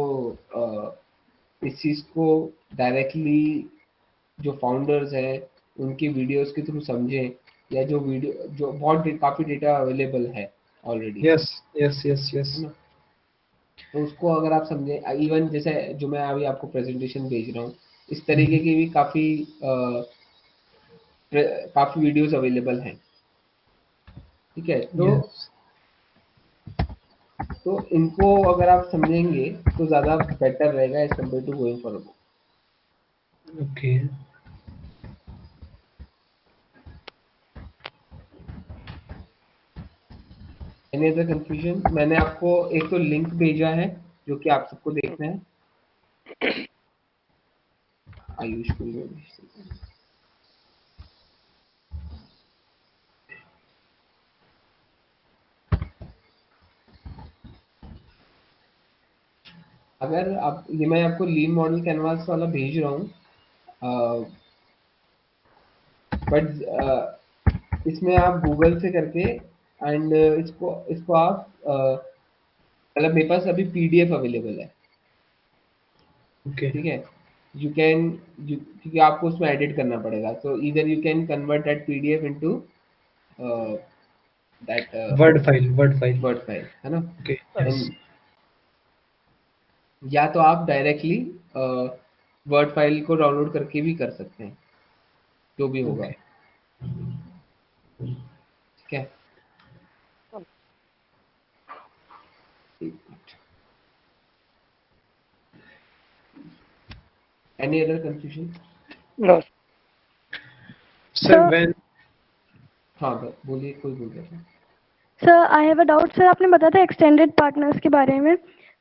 इस चीज को डायरेक्टली जो फाउंडर्स हैं उनकी वीडियोस के थ्रू समझें, या जो वीडियो जो काफी डेटा अवेलेबल है already, yes yes yes yes. है ना, तो उसको अगर आप समझें, इवन जैसे जो मैं अभी आपको प्रेजेंटेशन भेज रहा हूँ, इस तरीके की भी काफी वीडियोस अवेलेबल हैं। ठीक है, यस तो इनको अगर आप समझेंगे तो ज़्यादा बेटर रहेगा as compare to going for a book. Okay. Any other confusion? मैंने आपको एक तो लिंक भेजा है जो कि आप सबको देखना है। आयुष को भी भेज देता हूं। अगर आप ये मैं आपको लीन मॉडल कैनवास वाला भेज रहा हूँ, बट इसमें आप गूगल से करके एंड इसको आप मतलब मेरे पास अभी पीडीएफ अवेलेबल है। ओके ठीक है, यू कैन, क्योंकि आपको उसमें एडिट करना पड़ेगा, तो इधर you can convert that PDF into that word file. Word file, है ना। Okay yes. एंड या तो आप डायरेक्टली वर्ड फाइल को डाउनलोड करके भी कर सकते हैं, जो भी होगा। ओके ठीक है, any other confusion? No sir when हाँ बोलिए, कोई बोल रहा था। Sir I have a doubt. Sir आपने बताया था एक्सटेंडेड पार्टनर्स के बारे में,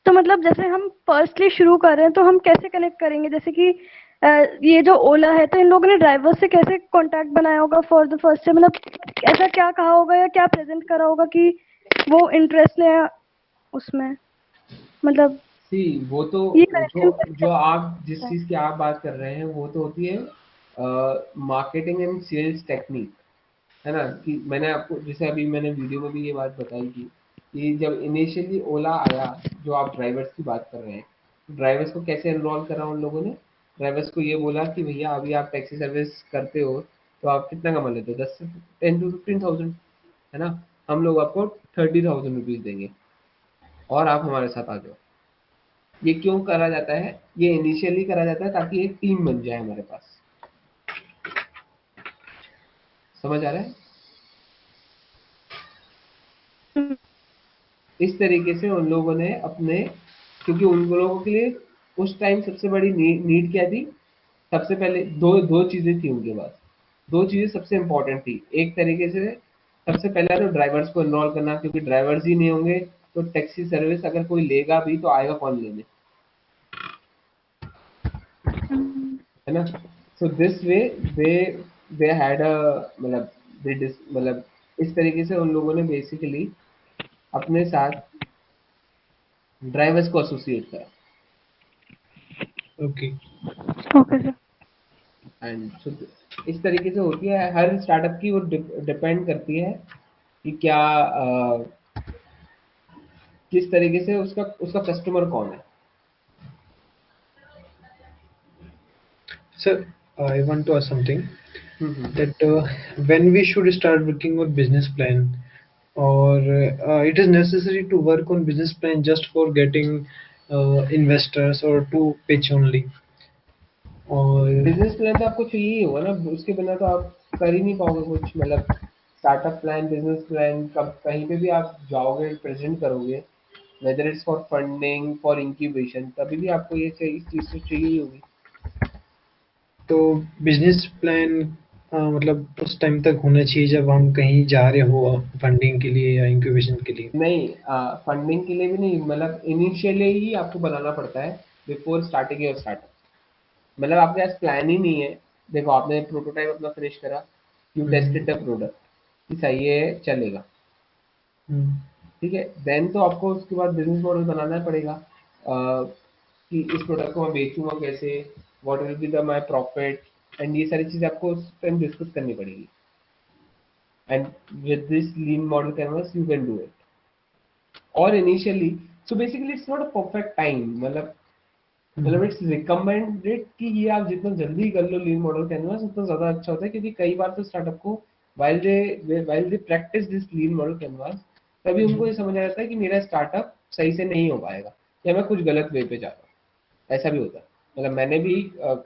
तो मतलब जैसे हम फर्स्टली शुरू कर रहे हैं तो हम कैसे कनेक्ट करेंगे? जैसे कि ये जो ओला है, तो इन लोगों ने ड्राइवर से कैसे कांटेक्ट बनाया होगा फॉर द फर्स्ट टाइम? मतलब ऐसा क्या कहा होगा या क्या प्रेजेंट करा होगा कि वो इंटरेस्ट ले उसमें, मतलब सी वो तो ये जो कनेक्शन जो कैसे आप जिस है? चीज़ की आप बात कर रहे हैं वो तो होती है मार्केटिंग एंड सेल्स टेक्निक, है ना। कि मैंने आपको जैसे अभी मैंने वीडियो में भी ये बात बताई थी कि जब इनिशियली ओला आया, जो आप ड्राइवर्स की बात कर रहे हैं, ड्राइवर्स को कैसे एनरोल करा उन लोगों ने? ड्राइवर्स को ये बोला कि भैया अभी आप टैक्सी सर्विस करते हो तो आप कितना कमा लेते हो, 10 से 10 to 15,000, है ना। हम लोग आपको 30,000 रुपीज़ देंगे और आप हमारे साथ आ जाओ। ये क्यों करा जाता है? ये इनिशियली करा जाता है ताकि एक टीम बन जाए हमारे पास। समझ आ रहा है? इस तरीके से उन लोगों ने अपने, क्योंकि उन लोगों के लिए उस टाइम सबसे बड़ी नीड क्या थी? सबसे पहले दो दो चीजें थी उनके पास। दो चीजें सबसे इंपॉर्टेंट थी। एक तरीके से सबसे पहला तो ड्राइवर्स को इन्वॉल्व करना, क्योंकि ड्राइवर्स ही नहीं होंगे तो टैक्सी सर्विस अगर कोई लेगा भी तो आएगा कौन लेने, है ना। So this way they they had a मतलब मतलब इस तरीके से उन लोगों ने बेसिकली अपने साथ ड्राइवर्स को एसोसिएट करा। Okay okay sir. And so इस तरीके से होती है हर स्टार्टअप की। वो डिपेंड करती है कि क्या किस तरीके से उसका उसका कस्टमर कौन है। Sir I want to ask something hmm. that when we should start working on business plan, or it is necessary to work on business plan just for getting investors or to pitch only, or business plan तो आपको चाहिए ही होगा ना, उसके बिना तो आप कर ही नहीं पाओगे कुछ। मतलब स्टार्टअप प्लान, बिजनेस प्लान, कब कहीं पे भी आप जाओगे प्रेजेंट करोगे, whether it's for funding, for incubation, तभी भी आपको ये चाहिए, इस चीज़ तो चाहिए ही होगी। तो बिजनेस प्लान मतलब उस टाइम तक होना चाहिए जब हम कहीं जा रहे हो फंडिंग के लिए या इंक्यूबेशन के लिए। नहीं, फंडिंग के लिए भी नहीं, मतलब इनिशियली ही आपको बनाना पड़ता है बिफोर स्टार्टिंग योर स्टार्टअप। मतलब आपके पास प्लान ही नहीं है। देखो आपने प्रोटोटाइप अपना फिनिश करा, यू टेस्टेड द प्रोडक्ट कि सही है, चलेगा, हम्म, ठीक है। देन तो आपको उसके बाद बिजनेस मॉडल बनाना पड़ेगा, कि इस प्रोडक्ट को मैं बेचूंगा कैसे, what will be the my profit, and ये सारी चीज़ आपको उस टाइम डिस्कस करनी पड़ेगी। And with this lean model canvas you can do it. और initially, so basically it's not a perfect time. मतलब मतलब इट्स रिकमेंडेड कि ये आप जितना जल्दी कर लो लीन मॉडल कैनवास उतना ज्यादा अच्छा होता है, क्योंकि कई बार तो स्टार्टअप को while they practice this lean model canvas तभी उनको ये समझ आ जाता है कि मेरा स्टार्टअप सही से नहीं हो पाएगा या मैं कुछ गलत वे पे जा रहा हूँ। ऐसा भी होता है। मतलब मैंने भी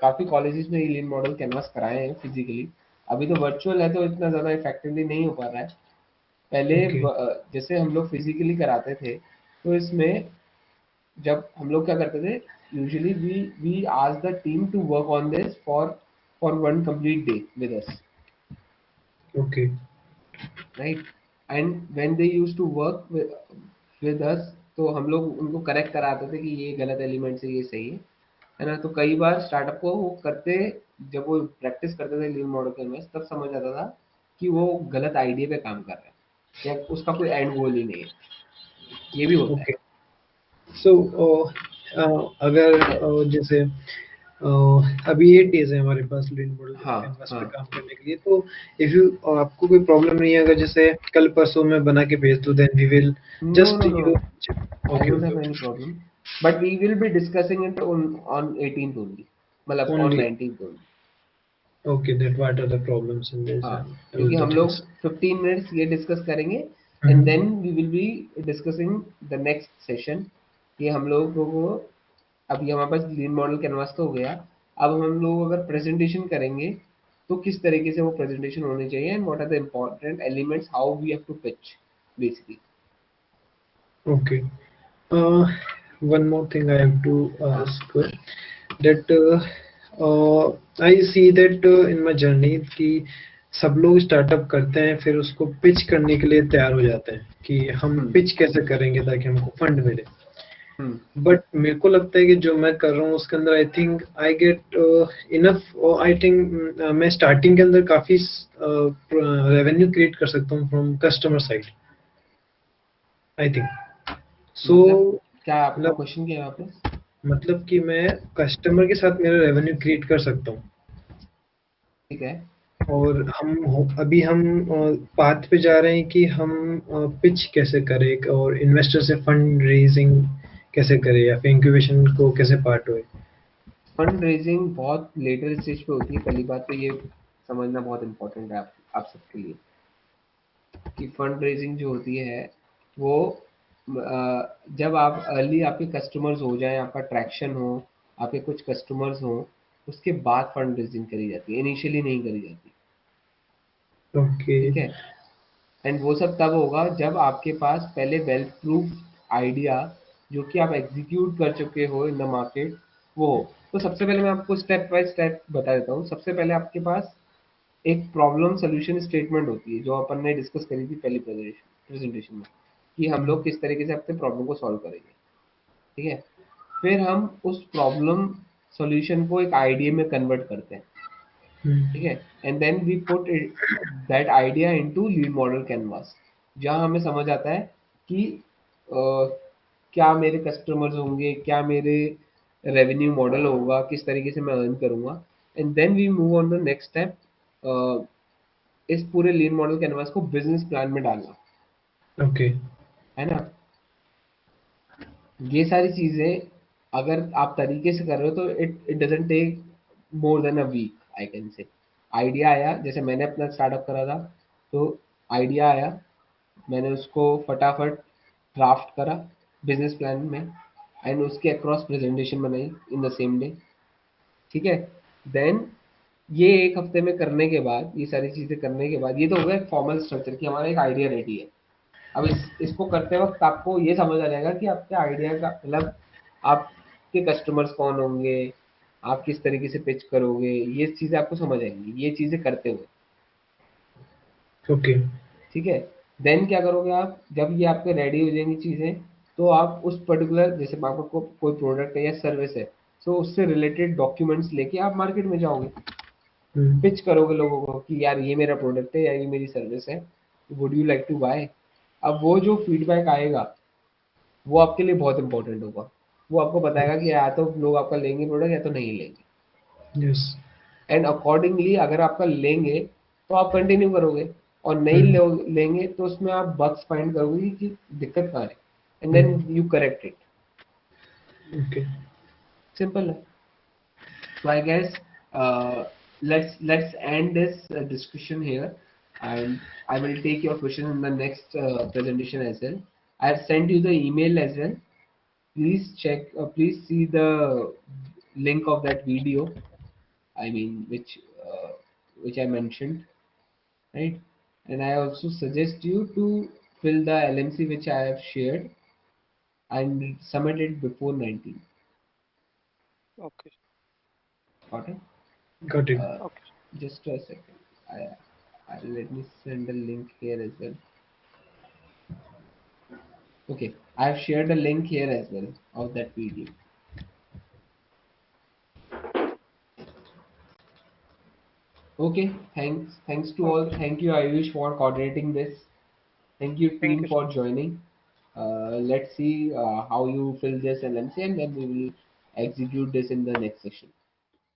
काफी कॉलेजेस में लीन मॉडल कैनवास कराए हैं फिजिकली। अभी तो वर्चुअल है तो इतना ज्यादा इफेक्टिवली नहीं हो पा रहा है। पहले ओके जैसे हम लोग फिजिकली कराते थे तो इसमें जब हम लोग क्या करते थे, usually we ask the team to work on this for one complete day with us, okay right? And when they used to work with us तो हम लोग उनको करेक्ट कराते थे कि ये गलत एलिमेंट है, ये सही है ना? तो कई बार स्टार्टअप को वो करते, जब वो प्रैक्टिस करते थे लीन मॉडल के तब समझ आता था कि वो गलत आइडिया पे काम कर रहा है या उसका कोई एंड गोल ही नहीं है। ये भी होता है। ओके। सो अगर जैसे अभी 8 days है हमारे पास लीन मॉडल हाँ कैनवास पे हाँ काम करने के लिए, तो इफ यू आपको कोई प्रॉब्लम नहीं है, अगर जैसे कल परसों में बना के भेज दूं, then we will No, just no, no. You I okay don't have okay any problem. But we will be discussing it on 18th only. मतलब on only 19th only. Okay that what are the problems in this हाँ, and all क्योंकि the हम लोग things. 15 minutes ये discuss करेंगे and then we will be discussing the next session. कि हम लोगों को अभी हमारे पास लीन मॉडल कैनवास तो हो गया, अब हम लोग अगर प्रेजेंटेशन करेंगे तो किस तरीके से वो प्रेजेंटेशन होनी चाहिए and what are the important elements how we have to pitch basically. Okay. One more thing I have to हाँ ask that I see that in my journey कि सब लोग स्टार्टअप करते हैं, फिर उसको पिच करने के लिए तैयार हो जाते हैं कि हम हम्म पिच कैसे करेंगे ताकि हमको फंड मिले। हम्म बट मेरे को लगता है कि जो मैं कर रहा हूँ उसके अंदर I think I get enough, I think मैं स्टार्टिंग के अंदर काफी रेवेन्यू क्रिएट कर सकता हूँ from customer side, I think so. मतलब क्या आपका मतलब क्वेश्चन क्या है वापस? मतलब कि मैं कस्टमर के साथ मेरा रेवेन्यू क्रिएट कर सकता हूँ, ठीक है। और अभी हम पाथ पे जा रहे हैं कि हम पिच कैसे करें और इन्वेस्टर से फंड रेजिंग कैसे करें या फिर इंक्यूबेशन को कैसे पार्ट हुए। फंड रेजिंग बहुत लेटर स्टेज पे होती है। पहली बात तो ये समझना बहुत इम्पोर्टेंट है आप सबके लिए कि फंड रेजिंग जो होती है वो जब आप अर्ली आपके कस्टमर्स हो जाएं, आपका ट्रैक्शन हो, आपके कुछ कस्टमर्स हो, उसके बाद फंड रेजिंग करी जाती है, इनिशियली नहीं करी जाती। ओके ठीक है। एंड वो सब तब होगा जब आपके पास पहले वेल प्रूफ आइडिया जो कि आप एग्जीक्यूट कर चुके हो इन द मार्केट वो हो। तो सबसे पहले मैं आपको स्टेप बाय स्टेप बता देता हूँ। सबसे पहले आपके पास एक प्रॉब्लम सोल्यूशन स्टेटमेंट होती है जो अपन ने डिस्कस करी थी पहली प्रेजेंटेशन में, कि हम लोग किस तरीके से अपने प्रॉब्लम को सॉल्व करेंगे। ठीक है। फिर हम उस प्रॉब्लम सॉल्यूशन को एक आइडिया में कन्वर्ट करते हैं। ठीक है। And then we put that idea into lead model canvas, जहां हमें समझ आता है कि क्या मेरे कस्टमर्स होंगे, क्या मेरे रेवेन्यू मॉडल होगा, किस तरीके से मैं अर्न करूंगा। And then we move on the next step, इस पूरे लीन मॉडल कैनवास को बिजनेस प्लान में डालना, ओके है ना? ये सारी चीजें अगर आप तरीके से कर रहे हो तो it doesn't take more than a week, I can say. Idea आया, जैसे मैंने अपना स्टार्टअप करा था, तो आइडिया आया, मैंने उसको फटाफट ड्राफ्ट करा बिजनेस प्लान में एंड उसके अक्रॉस प्रेजेंटेशन बनाई इन द सेम डे। ठीक है। देन ये एक हफ्ते में करने के बाद, ये सारी चीजें करने के बाद, ये तो हो गया फॉर्मल स्ट्रक्चर कि हमारा एक आइडिया रेडी है। अब इसको करते वक्त आपको ये समझ आ जाएगा कि आपके आइडिया का मतलब आपके कस्टमर्स कौन होंगे, आप किस तरीके से पिच करोगे, ये चीजें आपको समझ आएंगी ये चीजें करते हुए। ओके ठीक है। देन क्या करोगे आप, जब ये आपके रेडी हो जाएंगी चीजें, तो आप उस पर्टिकुलर, जैसे आपको कोई प्रोडक्ट है या सर्विस है, तो उससे रिलेटेड डॉक्यूमेंट्स लेके आप मार्केट में जाओगे, पिच करोगे लोगों को कि यार ये मेरा प्रोडक्ट है या ये मेरी सर्विस है, would you like to buy. अब वो जो फीडबैक आएगा वो आपके लिए बहुत इंपॉर्टेंट होगा। वो आपको बताएगा कि या तो लोग आपका लेंगे प्रोडक्ट या तो नहीं लेंगे। यस एंड अकॉर्डिंगली अगर आपका लेंगे तो आप कंटिन्यू करोगे, और नहीं लेंगे तो उसमें आप बग्स फाइंड करोगे कि दिक्कत कहाँ है, and then you correct it. Okay Simple. So I guess let's end this discussion here, and I will take your question in the next presentation as well. I have sent you the email as well. Please check. Please see the link of that video. I mean, which I mentioned, right? And I also suggest you to fill the LMC which I have shared and submit it before 19. Okay. Got it? Got it. Uh, Okay. just a second. Let me send a link here as well. Okay, I have shared a link here as well of that video. Okay, thanks to all. Okay. Thank you, Ayush, for coordinating this. Thank you, Thank team, you, sir. for joining. Let's see how you fill this LMC, and then we will execute this in the next session.